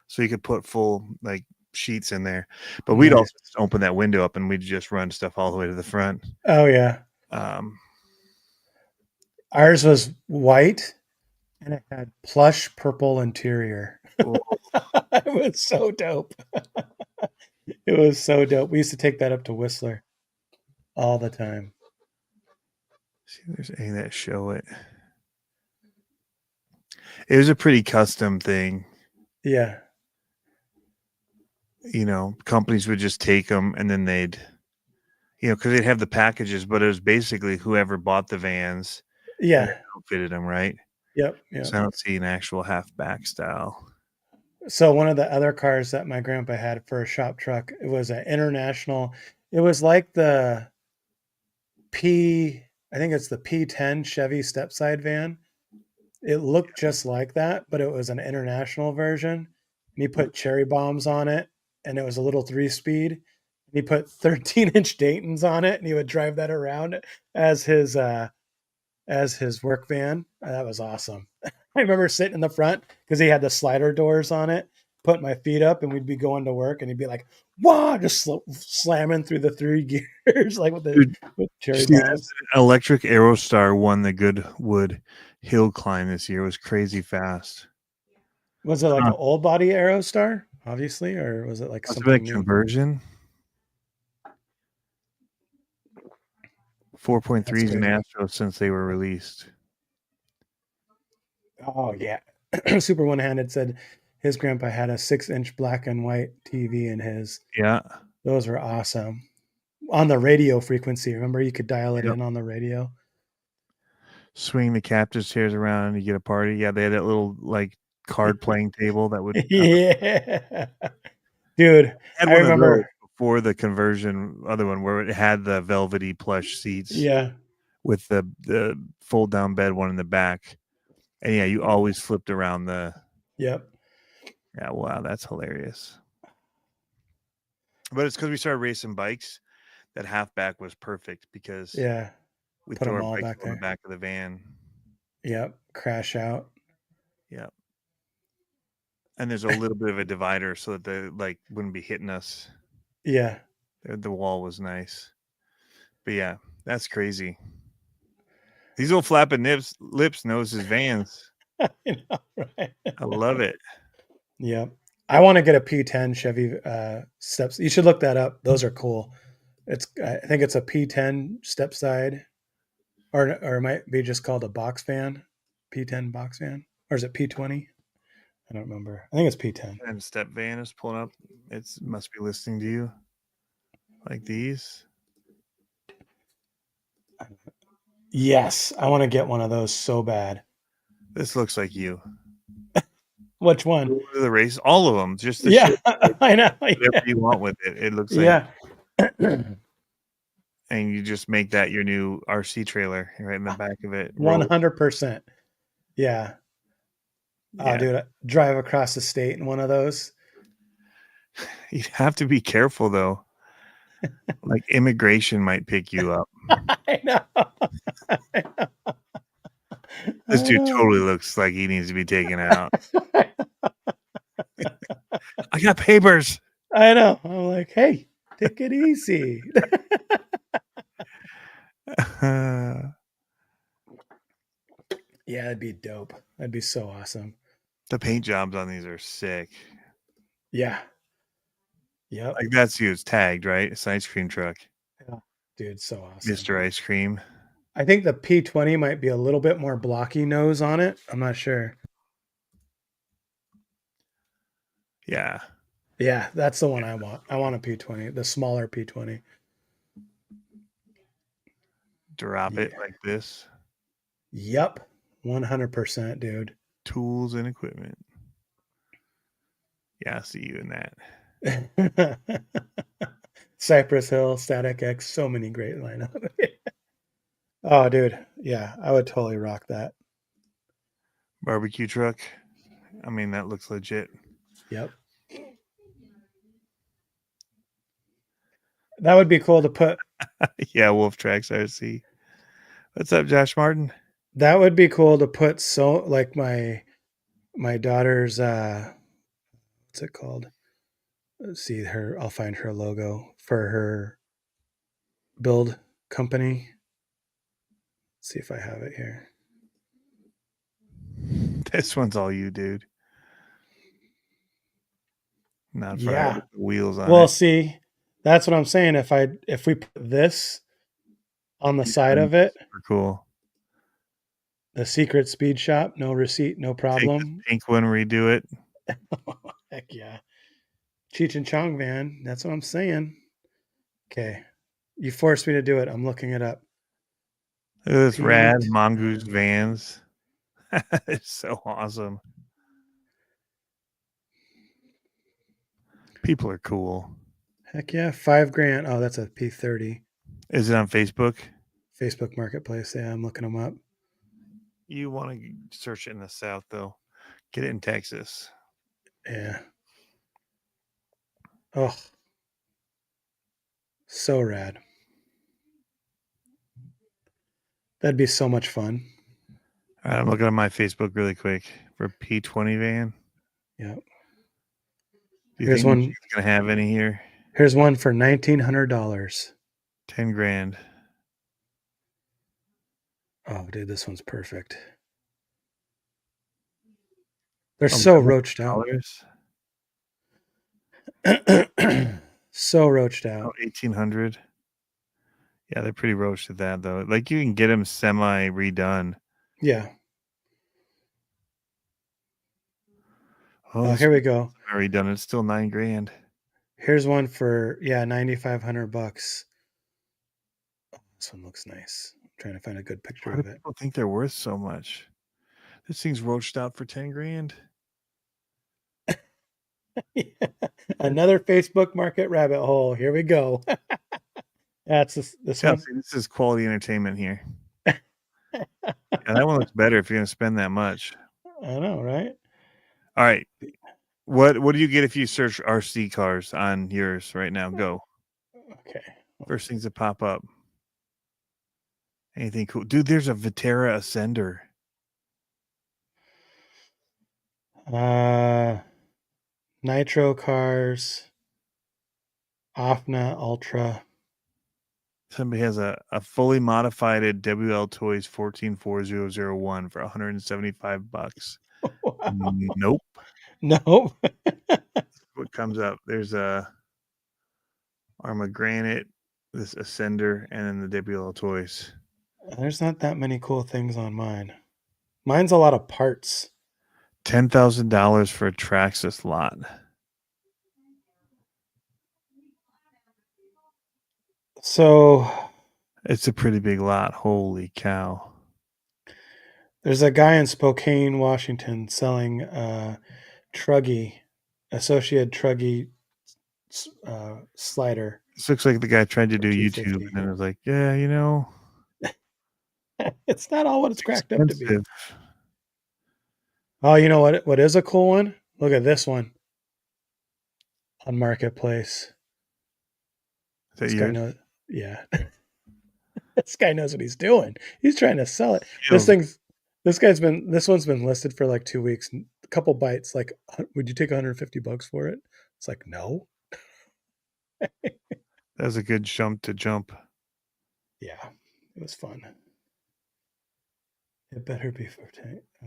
so you could put full like sheets in there. But we'd also just open that window up and we'd just run stuff all the way to the front. Oh yeah. Ours was white and it had plush purple interior. It was so dope. It was so dope. We used to take that up to Whistler all the time. See, there's any that show it. It was a pretty custom thing. Yeah. Companies would just take them and then they'd, because they'd have the packages, but it was basically whoever bought the vans. Yeah. Outfitted them, right? Yep. So I don't see an actual halfback style. So one of the other cars that my grandpa had for a shop truck, it was an international. It was like the I think it's the P10 Chevy stepside van. It looked just like that, but it was an international version. And he put cherry bombs on it, and it was a little 3-speed. And he put 13-inch Daytons on it, and he would drive that around as his work van. That was awesome. I remember sitting in the front because he had the slider doors on it, putting my feet up, and we'd be going to work, and he'd be like, "Wow!" Just slamming through the 3 gears like with Dude, cherry see, bombs. electric Aerostar won the Goodwood Hill climb this year. It was crazy fast. Was it like Huh. an old body Aerostar, obviously, or was it like Must have been something a new? conversion. 4.3s That's in crazy. Astro since they were released. Oh yeah. Super One Handed said his grandpa had a 6-inch black and white TV in his. Yeah. Those were awesome. On the radio frequency. Remember you could dial it Yep. in on the radio? Swing the captain's chairs around and you get a party. Yeah, they had that little like card playing table that would Yeah. Dude, had I one of those remember. before the conversion other one where it had the velvety plush seats Yeah. with the fold down bed one in the back. And yeah, you always flipped around the Yep. yeah, wow, that's hilarious. But it's because we started racing bikes. That halfback was perfect because Yeah. we Put throw them our all bikes back on the there. back of the van. Yep. Crash out. Yeah. And there's a little bit of a divider so that the like wouldn't be hitting us. Yeah. The wall was nice. But yeah, that's crazy. These old flapping lips knows his vans. I know, right? I love it. Yep. I want to get a P10 Chevy steps. You should look that up. Those are cool. I think it's a P10 step side, or it might be just called a box van, P10 box van, or is it P20? I don't remember. I think it's P10. And step van is pulling up. It must be listening to you. Like these. Yes, I want to get one of those so bad. This looks like you. Which one? The race, all of them, just the Yeah, shit. I know. Whatever you want with it. It looks like, Yeah. and you just make that your new RC trailer right in the back of it. 100%. Yeah. Oh, Yeah. dude, drive across the state in one of those. You'd have to be careful though. Like immigration might pick you up. I know. This dude totally looks like he needs to be taken out. I got papers. I know. I'm like, hey, take it easy. Yeah, that'd be dope. That'd be so awesome. The paint jobs on these are sick. Yeah. Yep. Like that's you. It's tagged, right? It's an ice cream truck. Yeah. Dude, so awesome. Mr. Ice Cream. I think the P20 might be a little bit more blocky nose on it. I'm not sure. Yeah. Yeah, that's the one I want. I want a P20, the smaller P20. Drop it like this. Yep. 100%, dude. Tools and equipment. Yeah, I see you in that. Cypress Hill, Static X, so many great lineup. Oh, dude. Yeah, I would totally rock that. Barbecue truck. I mean, that looks legit. Yep. That would be cool to put. Yeah, Wolf Tracks RC. What's up, Josh Martin? That would be cool to put. So like my daughter's what's it called? Let's see her. I'll find her logo for her build company. Let's see if I have it here. This one's all you, dude. Not for Yeah. wheels on Well, it. see, that's what I'm saying. If we put this on the side of it, Super cool. the secret speed shop, no receipt, no problem. Take the pink one, redo it. Heck yeah. Cheech and Chong van. That's what I'm saying. Okay. You forced me to do it. I'm looking it up. Look at this rad Pete. People are cool. Heck yeah, $5,000. Oh, that's a P30. Is it on Facebook? Facebook Marketplace. Yeah, I'm looking them up. You want to search it in the South, though. Get it in Texas. Yeah. Oh, so rad. That'd be so much fun. All right, I'm looking at my Facebook really quick for P20 van. Yeah. Do you Here's think one. she's gonna have any here? Here's one for $1,900. $10,000. Oh, dude, this one's perfect. They're so roached out. So roached out. Oh, 1,800. Yeah, they're pretty roached at that though. Like you can get them semi redone. Yeah. Oh, Here we go. Redone. It's still $9,000. Here's one for $9,500. Oh, this one looks nice. I'm trying to find a good picture Why of do it. people think they're worth so much? This thing's roached out for $10,000. Another Facebook Market rabbit hole. Here we go. That's this one. See, this is quality entertainment here. Yeah, that one looks better if you're gonna spend that much. I know, right? All right. What do you get if you search RC cars on yours right now? Go. Okay. First things that pop up. Anything cool? Dude, there's a Vitera Ascender. Nitro cars. Offna Ultra. Somebody has a fully modified WL Toys 144001 for $175. Wow. Nope. Nope. What comes up? There's a Arma Granite, this Ascender, and then the WL Toys. There's not that many cool things on mine. Mine's a lot of parts. $10,000 for a Traxxas lot. So It's a pretty big lot. Holy cow. there's a guy in Spokane, Washington selling Truggy, Associated Truggy slider. This looks like the guy tried to do $250. YouTube and then was like, yeah, you know, It's not all what it's cracked up to be. expensive. Oh, you know what is a cool one? Look at this one on Marketplace. Is that This guy yours? knows. Yeah. This guy knows what he's doing. He's trying to sell it. Feels- This one's been listed for like 2 weeks. A couple bites. Like, would you take $150 for it? It's like, no. That was a good jump to jump. Yeah, it was fun. It better be for.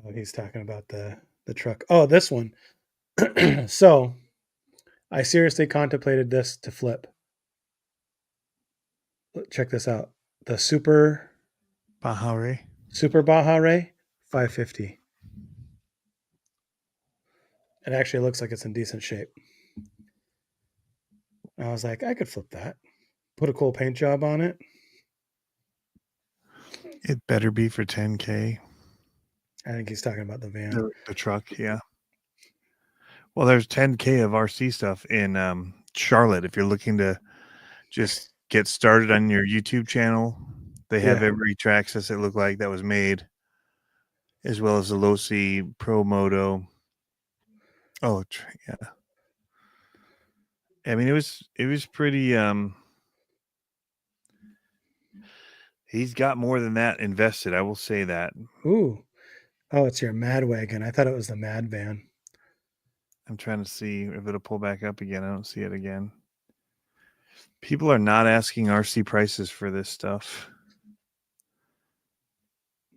Oh, he's talking about the truck. Oh, this one. So, I seriously contemplated this to flip. Check this out. The Super Bahare. Baja Ray, $550. It actually looks like it's in decent shape. I was like, I could flip that. Put a cool paint job on it. It better be for $10K. I think he's talking about the van. The truck, yeah. Well, there's $10K of RC stuff in Charlotte. If you're looking to just get started on your YouTube channel, they have every Traxxas it looked like that was made, as well as the Losi Pro Moto. Oh, yeah. I mean, it was pretty. He's got more than that invested. I will say that. Ooh. Oh, it's your Mad Wagon. I thought it was the Mad Van. I'm trying to see if it'll pull back up again. I don't see it again. People are not asking RC prices for this stuff.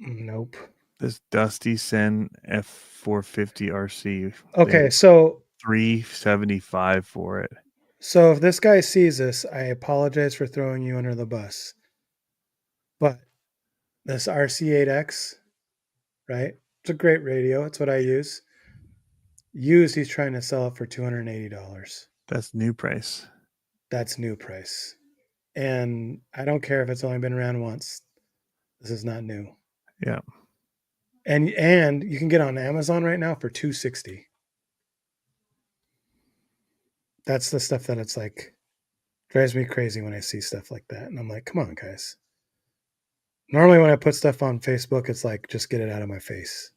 Nope. This Dusty Sen F450 RC. Okay, so $375 for it. So if this guy sees this, I apologize for throwing you under the bus. But this RC8X, right? It's a great radio. It's what I use. Used, he's trying to sell it for $280. That's new price. That's new price. And I don't care if it's only been around once. This is not new. Yeah. And you can get on Amazon right now for $260. that's the stuff that it's like drives me crazy when I see stuff like that. And I'm like, come on, guys. Normally when I put stuff on Facebook, it's like, just get it out of my face.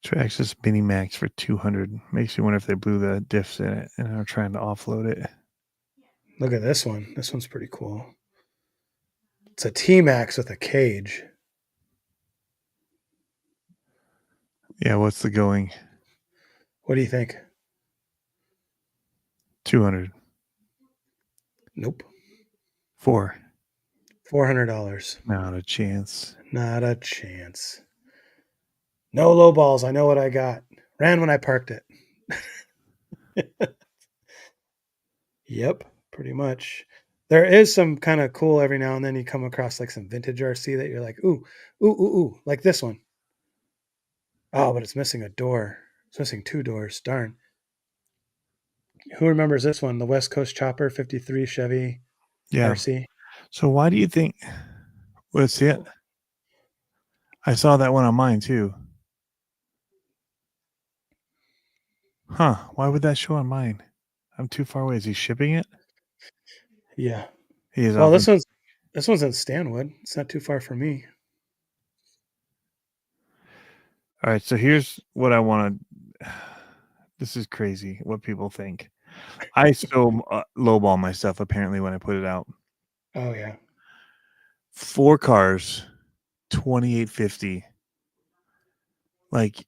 Traxxas Mini Max for 200. Makes me wonder if they blew the diffs in it and are trying to offload it. Look at this one. This one's pretty cool. It's a T-Max with a cage. Yeah, what's the going? What do you think? 200. Nope. $400. Not a chance. Not a chance. No low balls. I know what I got. Ran when I parked it. Yep, pretty much. There is some kind of cool every now and then you come across like some vintage RC that you're like, ooh, like this one. Oh, but it's missing a door. It's missing 2 doors. Darn. Who remembers this one? The West Coast Chopper 53 Chevy RC. So why do you think? Let's see it. I saw that one on mine too. Huh? Why would that show on mine? I'm too far away. Is he shipping it? Yeah. He is. Well, this one's in Stanwood. It's not too far from me. All right. So here's what I want to. This is crazy. What people think. I so lowball my stuff apparently when I put it out. Oh yeah. 4 cars, $2,850. Like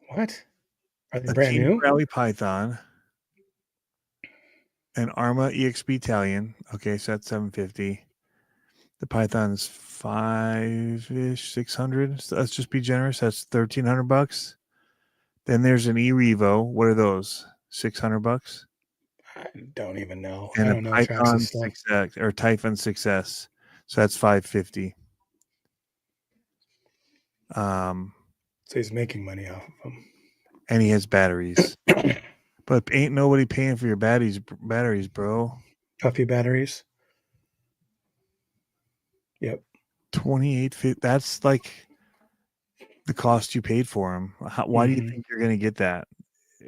what? Are they a brand Team new? Rally Python, an Arma EXP Italian. Okay, so that's $750. The Python's $5-ish, $600. So let's just be generous. That's $1,300. Then there's an E-Revo. What are those? $600. I don't even know. And I a don't know Python Traxxas stuff. 6X or Typhon 6S. So that's $550. So he's making money off of them. And he has batteries. But ain't nobody paying for your batteries, bro. Puffy batteries. Yep. $2,850. That's like the cost you paid for them. Why do you think you're going to get that?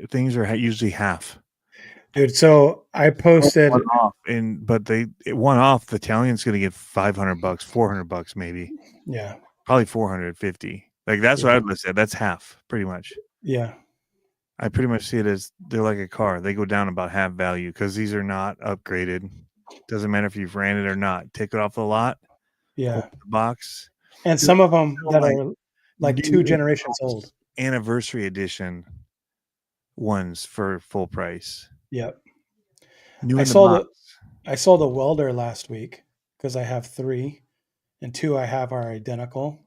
Things are usually half. Dude, so I posted one off, but one off. The Italian's going to get $500, $400 maybe. Yeah, probably 450. Like that's what I would say. That's half, pretty much. Yeah, I pretty much see it as they're like a car. They go down about half value because these are not upgraded. Doesn't matter if you've ran it or not. Take it off the lot. Yeah, open the box. And some of them that are like 2 generations old. Anniversary edition ones for full price. Yep. New I in the box. I sold a welder last week because I have 3, and 2 I have are identical.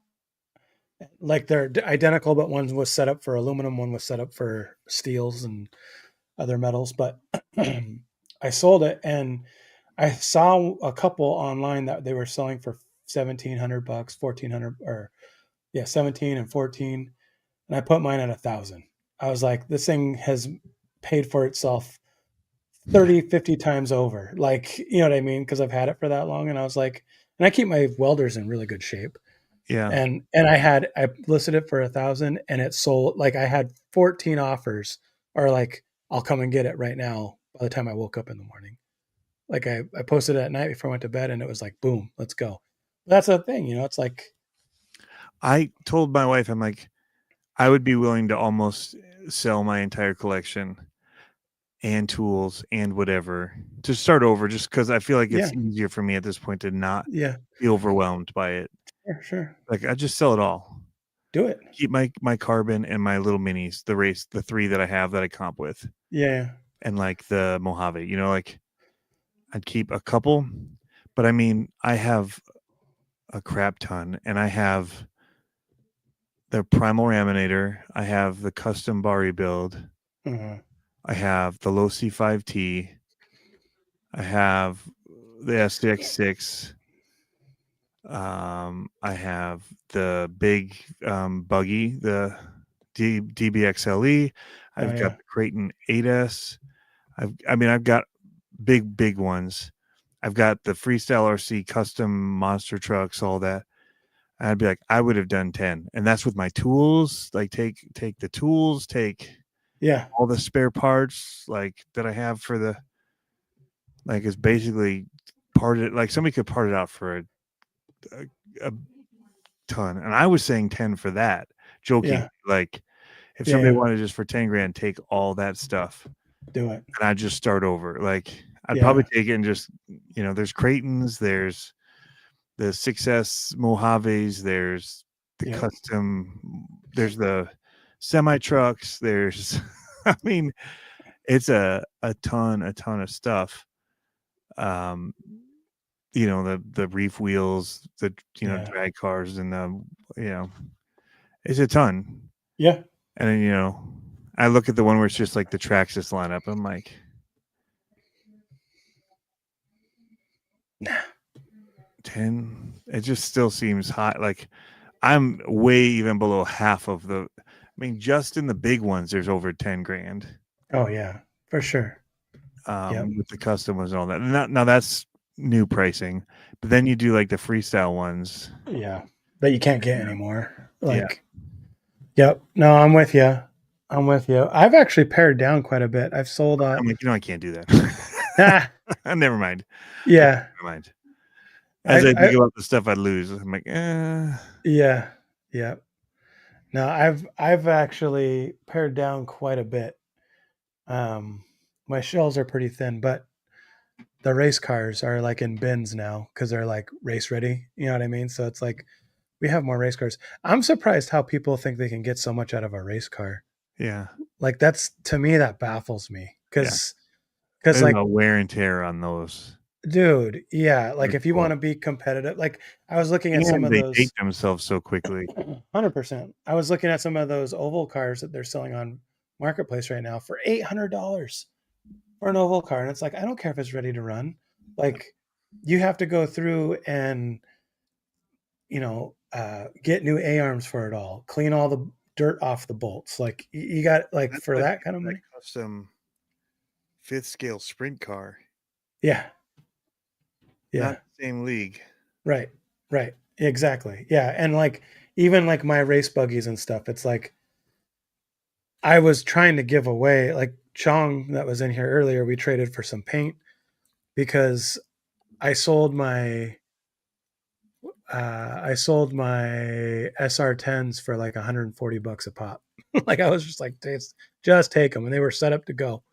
Like they're identical, but one was set up for aluminum, one was set up for steels and other metals. But I sold it, and I saw a couple online that they were selling for $1,700, $1,400, or 17 and 14, and I put mine at 1,000. I was like, this thing has paid for itself 30, 50 times over. Like, you know what I mean? Because I've had it for that long, and I was like, and I keep my welders in really good shape. Yeah. And I listed it for 1,000, and it sold. Like I had 14 offers, or like, I'll come and get it right now by the time I woke up in the morning. Like I posted it at night before I went to bed, and it was like, boom, let's go. That's the thing, it's like, I told my wife, I'm like, I would be willing to almost sell my entire collection and tools and whatever to start over, just because I feel like it's easier for me at this point to not be overwhelmed by it. Sure. Like I just sell it all. Do it. Keep my carbon and my little minis, the 3 that I have that I comp with. Yeah. And like the Mojave, like I'd keep a couple, but I mean, I have a crap ton, and I have the Primal Raminator. I have the custom Bari build. I have the Low C5T. I have the SDX6. I have the big buggy, the DBXLE. I've got the Creighton 8S. I've got big ones. I've got the Freestyle RC custom monster trucks, all that. And I'd be like, I would have done 10, and that's with my tools. Like take the tools, take Yeah. all the spare parts like that I have for the like is basically parted. Like somebody could part it out for a ton, and I was saying 10 for that, joking. Yeah. Like if Yeah. somebody Yeah. wanted just for 10 grand, take all that stuff, Do it. and I'd just start over. Like I'd Yeah. probably take it and just there's Creightons, there's the Success Mojaves, there's the Yep. custom, there's the semi trucks, there's I mean, it's a ton of stuff. The reef wheels, the Yeah. drag cars, and it's a ton. Yeah. And then I look at the one where it's just like the tracks just line up. I'm like, 10. It just still seems high. Like I'm way even below half of the. I mean, just in the big ones, there's over 10 grand. Oh yeah, for sure. Yep. With the custom ones and all that. Now that's new pricing, but then you do like the freestyle ones. Yeah. That you can't get anymore. Yeah. Like, yep. No, I'm with you. I've actually pared down quite a bit. I've sold. I'm like, I can't do that. Never mind. Yeah. Never mind. As I think I about the stuff I lose, I'm like, yeah. Yeah. No, I've actually pared down quite a bit. My shells are pretty thin, but the race cars are like in bins now because they're like race ready. You know what I mean? So it's like we have more race cars. I'm surprised how people think they can get so much out of a race car. yeah. Like that's to me that baffles me because There's like no wear and tear on those. dude, yeah, like Very if you cool. want to be competitive, like I was looking at And some of they those date themselves so quickly. 100%. I was looking at some of those oval cars that they're selling on marketplace right now for $800 for an oval car, and it's like I don't care if it's ready to run. Like you have to go through and get new A arms for it all, clean all the dirt off the bolts. Like you got like That's for like that kind of that money. custom 5th scale sprint car. Yeah. Yeah. Not the same league. Right. Right. Exactly. Yeah. And like even like my race buggies and stuff, it's like I was trying to give away like Chong that was in here earlier, we traded for some paint because I sold my SR10s for like $140 a pop. Like I was just like, just take them, and they were set up to go.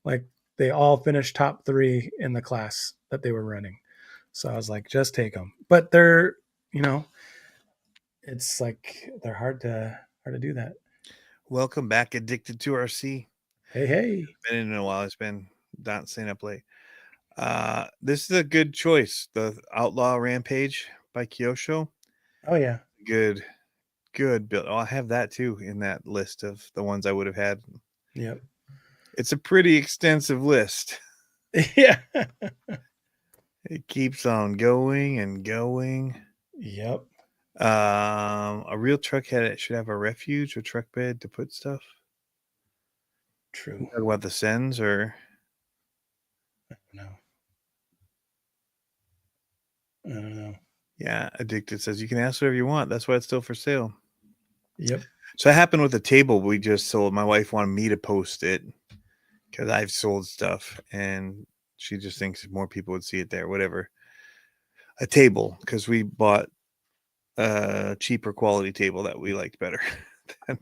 Like they all finished top 3 in the class that they were running. So I was like, just take them. But they're, it's like they're hard to do that. Welcome back, Addicted to RC. Hey. Been in a while. It's been not staying up late. This is a good choice. The Outlaw Rampage by Kyosho. Oh yeah. Good build. Oh, I have that too in that list of the ones I would have had. Yep. It's a pretty extensive list. Yeah. It keeps on going and going. Yep. A real truck should have a refuge or truck bed to put stuff. True. Talk about the Sens or No. I don't know. Yeah, Addicted says you can ask whatever you want. That's why it's still for sale. Yep. So that happened with the table we just sold. My wife wanted me to post it because I've sold stuff and she just thinks more people would see it there. Whatever. A table, because we bought a cheaper quality table that we liked better than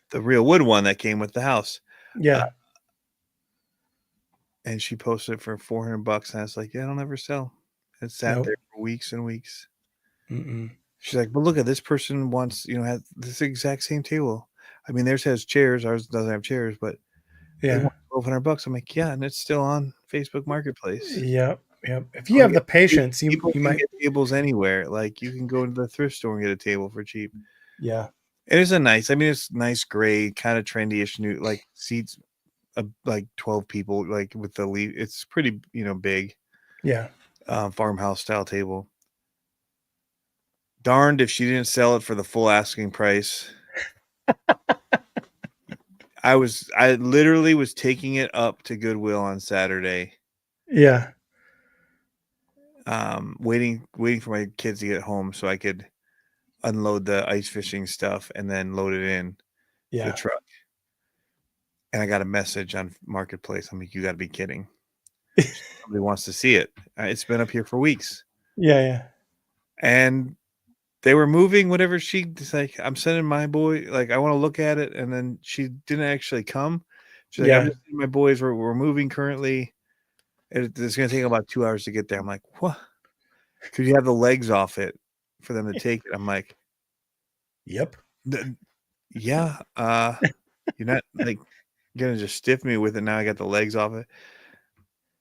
the real wood one that came with the house. Yeah. And she posted it for $400, and I was like, "Yeah, it'll never sell." It sat there for weeks and weeks. Mm-mm. She's like, "But look at this person wants, has this exact same table. I mean, theirs has chairs. Ours doesn't have chairs, but they want $1,200." I'm like, "Yeah, and it's still on Facebook Marketplace." Yep. If you have the patience, people you can might get tables anywhere. Like you can go to the thrift store and get a table for cheap. Yeah. It is it's nice gray, kind of trendy-ish new, like seats, like 12 people, like with the leaf. It's pretty, big. Yeah. Farmhouse style table. Darned if she didn't sell it for the full asking price. I literally was taking it up to Goodwill on Saturday. Yeah. Waiting for my kids to get home so I could unload the ice fishing stuff and then load it in the truck. And I got a message on Marketplace. I'm like, you got to be kidding. Somebody wants to see it. It's been up here for weeks. Yeah. And they were moving whatever. She's like, I'm sending my boy, like, I want to look at it. And then she didn't actually come. She's like, I'm just sending my boys. We're moving currently. It's going to take about 2 hours to get there. I'm like, what? Could you have the legs off it for them to take it? I'm like, Yep. Yeah. You're not like gonna just stiff me with it. Now I got the legs off it.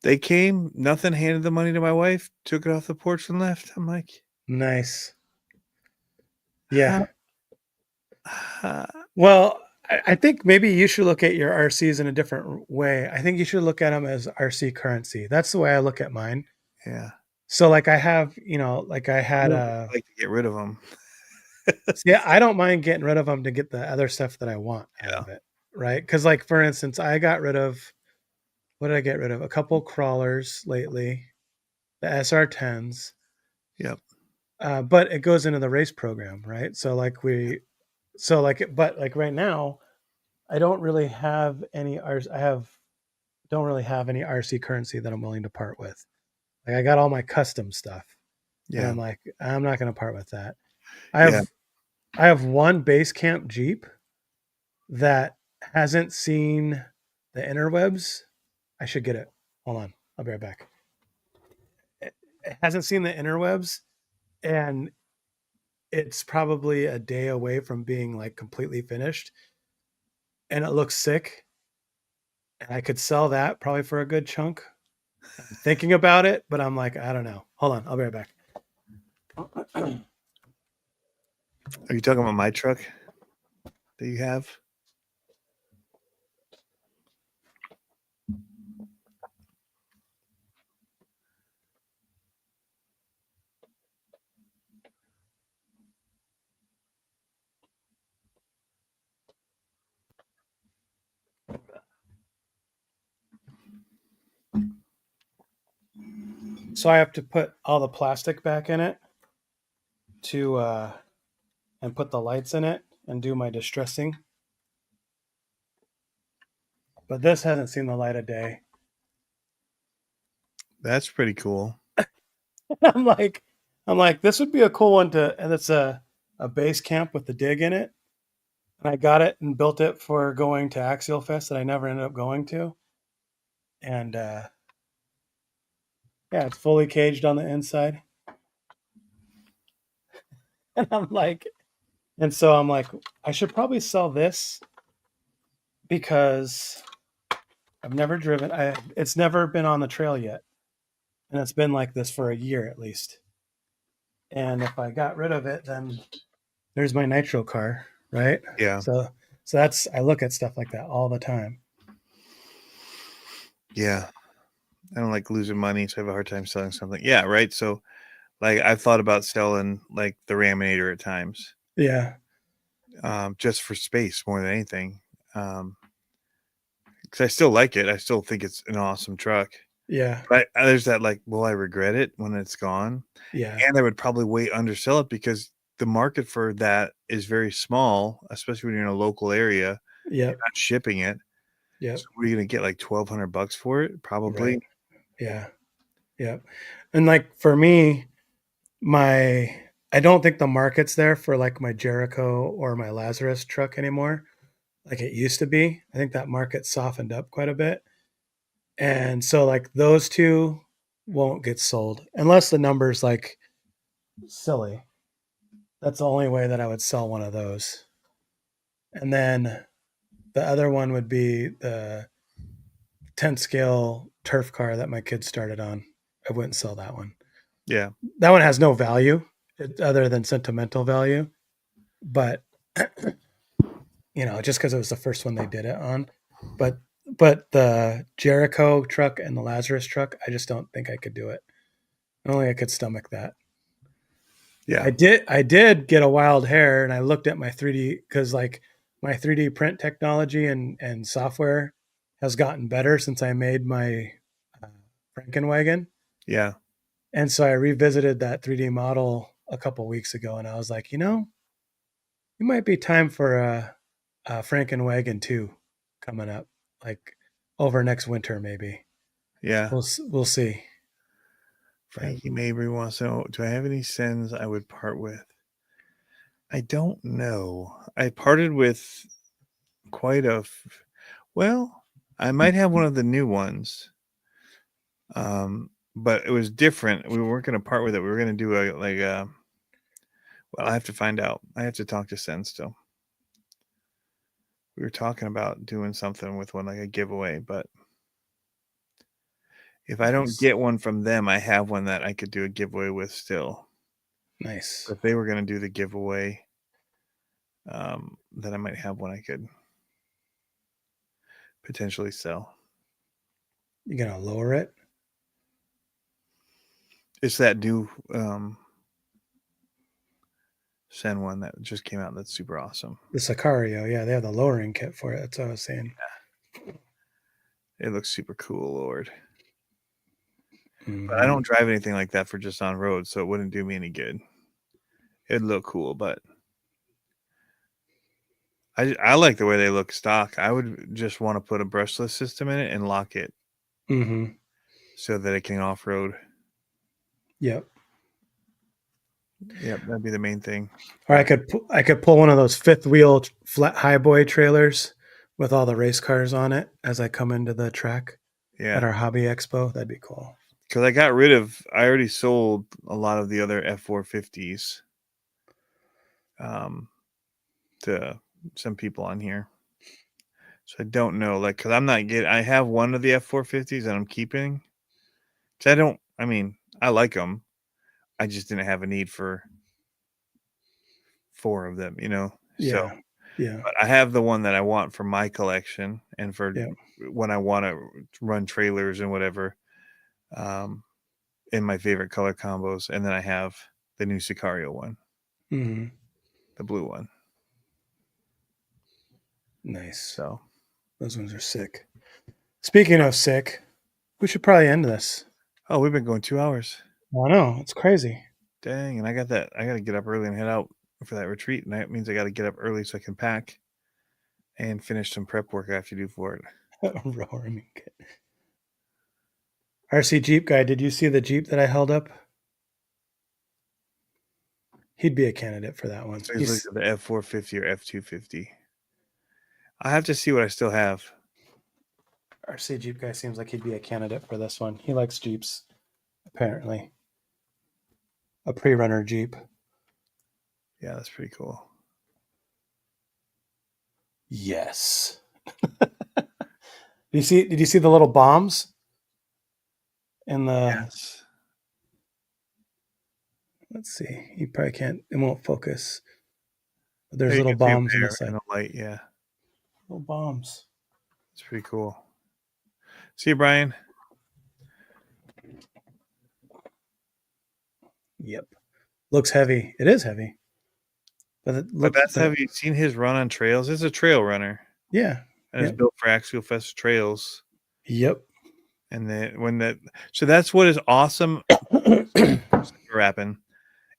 They came, nothing, handed the money to my wife, took it off the porch and left. I'm like, Nice. Yeah. uh, Well, I think maybe you should look at your RCs in a different way. I think you should look at them as RC currency. That's the way I look at mine. yeah. So like I have, like I I had don't like to get rid of them. yeah, I don't mind getting rid of them to get the other stuff that I want out of it, right? Because like for instance, I got rid of what did I get rid of? A couple crawlers lately, the SR10s. Yep. But it goes into the race program, right? But like right now, I don't really have any don't really have any RC currency that I'm willing to part with. Like I got all my custom stuff, and Yeah. I'm like, I'm not going to part with that. Yeah. I have one base camp Jeep that hasn't seen the interwebs. I should get it. Hold on, I'll be right back. It hasn't seen the interwebs, and it's probably a day away from being like completely finished, and it looks sick. And I could sell that probably for a good chunk. I'm thinking about it, but I'm like, I don't know. Hold on, I'll be right back. Are you talking about my truck that you have? So I have to put all the plastic back in it to and put the lights in it and do my distressing. But this hasn't seen the light of day. That's pretty cool. I'm like, this would be a cool one and it's a base camp with the dig in it. And I got it and built it for going to Axial Fest that I never ended up going to. And yeah, it's fully caged on the inside. And so I'm like, I should probably sell this because I've never driven. It's never been on the trail yet. And it's been like this for a year at least. And if I got rid of it, then there's my Nitro car, right? Yeah. So that's, I look at stuff like that all the time. Yeah. I don't like losing money, so I have a hard time selling something. Yeah, right. So like I've thought about selling like the Raminator at times. Yeah. Just for space more than anything. Because I still like it. I still think it's an awesome truck. Yeah. But there's that like, will I regret it when it's gone? Yeah. And I would probably undersell it because the market for that is very small, especially when you're in a local area. Yeah. You're not shipping it. Yeah. So what are you gonna get, like $1,200 for it? Probably. Right. Yeah. Yeah. And like for me, I don't think the market's there for like my Jericho or my Lazarus truck anymore, like it used to be. I think that market softened up quite a bit. And so like those two won't get sold unless the number's like silly. That's the only way that I would sell one of those. And then the other one would be the 10 scale turf car that my kids started on. I wouldn't sell that one. Yeah. That one has no value other than sentimental value. But just because it was the first one they did it on. But the Jericho truck and the Lazarus truck, I just don't think I could do it. Only I could stomach that. Yeah. I did get a wild hair, and I looked at my 3D because like my 3D print technology and software has gotten better since I made my Frankenwagon. Yeah. And so I revisited that 3D model a couple weeks ago, and I was like, it might be time for a Frankenwagon 2 coming up. like over next winter, maybe. Yeah. We'll see. Frankie Mabry wants to know, do I have any sends I would part with? I don't know. I parted with quite a well, I might have one of the new ones. But it was different. We weren't going to part with it. We were going to do well, I have to find out. I have to talk to Sen still. We were talking about doing something with one, like a giveaway, but if I don't get one from them, I have one that I could do a giveaway with still. Nice. If they were going to do the giveaway, then I might have one I could potentially sell. You gonna lower it? It's that new Sen one that just came out that's super awesome. The Sicario, yeah, they have the lowering kit for it. That's what I was saying. Yeah. It looks super cool, Lord. Mm-hmm. But I don't drive anything like that for just on road, so it wouldn't do me any good. It'd look cool, but I like the way they look stock. I would just want to put a brushless system in it and lock it so that it can off-road. Yep. Yep, that'd be the main thing. Or I could pull one of those fifth wheel flat highboy trailers with all the race cars on it as I come into the track at our hobby expo. That'd be cool. Because I already sold a lot of the other F450s to some people on here. So I don't know, like, because I have one of the F450s that I'm keeping. So I like them. I just didn't have a need for 4 of them, Yeah. So, yeah. But I have the one that I want for my collection and for when I want to run trailers and whatever, in my favorite color combos. And then I have the new Sicario one, the blue one. Nice. So those ones are sick. Speaking of sick, we should probably end this. Oh, we've been going 2 hours. I know, it's crazy. Dang, and I got to get up early and head out for that retreat, and that means I got to get up early so I can pack and finish some prep work I have to do for it. Roaring. RC Jeep guy, did you see the Jeep that I held up? He'd be a candidate for that one. So he's looking at the F450 or F250. I have to see what I still have. RC Jeep guy seems like he'd be a candidate for this one. He likes Jeeps, apparently. A pre-runner Jeep. Yeah, that's pretty cool. Yes. Did you see the little bombs in the? Yes. Let's see. You probably can't. It won't focus. But there's little bombs in the side. In the light, yeah. Little bombs. It's pretty cool. See you, Brian. Yep. Looks heavy. It is heavy. But that's heavy. You've seen his run on trails. It's a trail runner. Yeah. And it's built for Axial Fest trails. Yep. And so that's what is awesome. Wrapping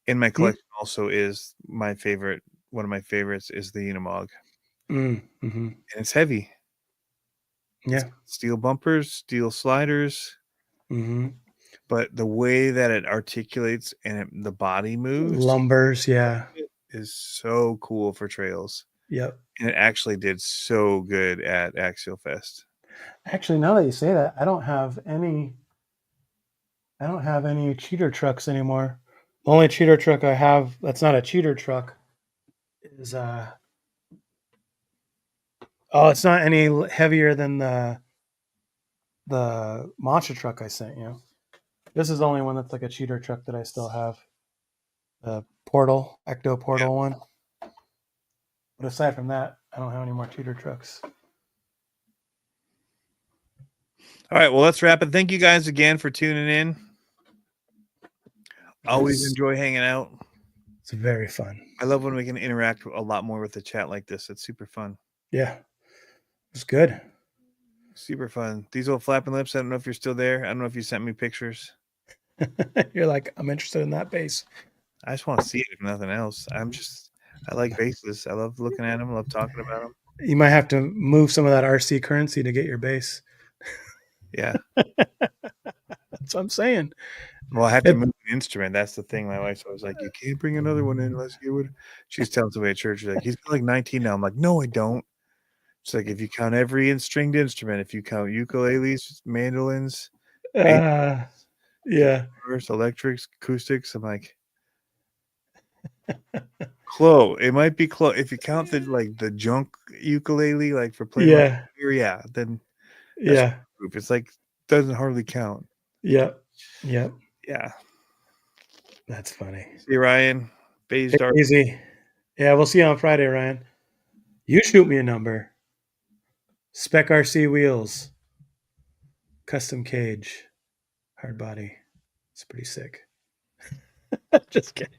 in my collection also is my favorite. One of my favorites is the Unimog. And it's heavy. Yeah. It's steel bumpers, steel sliders. But the way that it articulates and the body moves, lumbers, yeah, is so cool for trails. Yep. And it actually did so good at Axial Fest. Actually, now that you say that, I don't have any cheater trucks anymore. The only cheater truck I have that's not a cheater truck is it's not any heavier than the monster truck I sent you. This is the only one that's like a cheater truck that I still have. The Ecto Portal one. But aside from that, I don't have any more cheater trucks. All right, well, let's wrap it. Thank you guys again for tuning in. Always enjoy hanging out. It's very fun. I love when we can interact a lot more with the chat like this. It's super fun. Yeah. It's good. Super fun. These old flapping lips, I don't know if you're still there. I don't know if you sent me pictures. You're like, I'm interested in that bass. I just want to see it, if nothing else. I like bases. I love looking at them. I love talking about them. You might have to move some of that RC currency to get your bass. Yeah. That's what I'm saying. Well, I have to move an instrument. That's the thing. My wife's always like, you can't bring another one in unless you would. She's telling somebody at church, she's like, he's got like 19 now. I'm like, no, I don't. It's like, if you count every stringed instrument, if you count ukuleles, mandolins, Yeah. guitars, electrics, acoustics, I'm like, close. It might be close. If you count the junk ukulele, like for playing, then that's a group. It's like, doesn't hardly count. Yep. Yeah. That's funny. See, Ryan, Bay's Dark. Easy. Yeah, we'll see you on Friday, Ryan. You shoot me a number. Spec RC wheels. Custom cage. Hard body. It's pretty sick. Just kidding.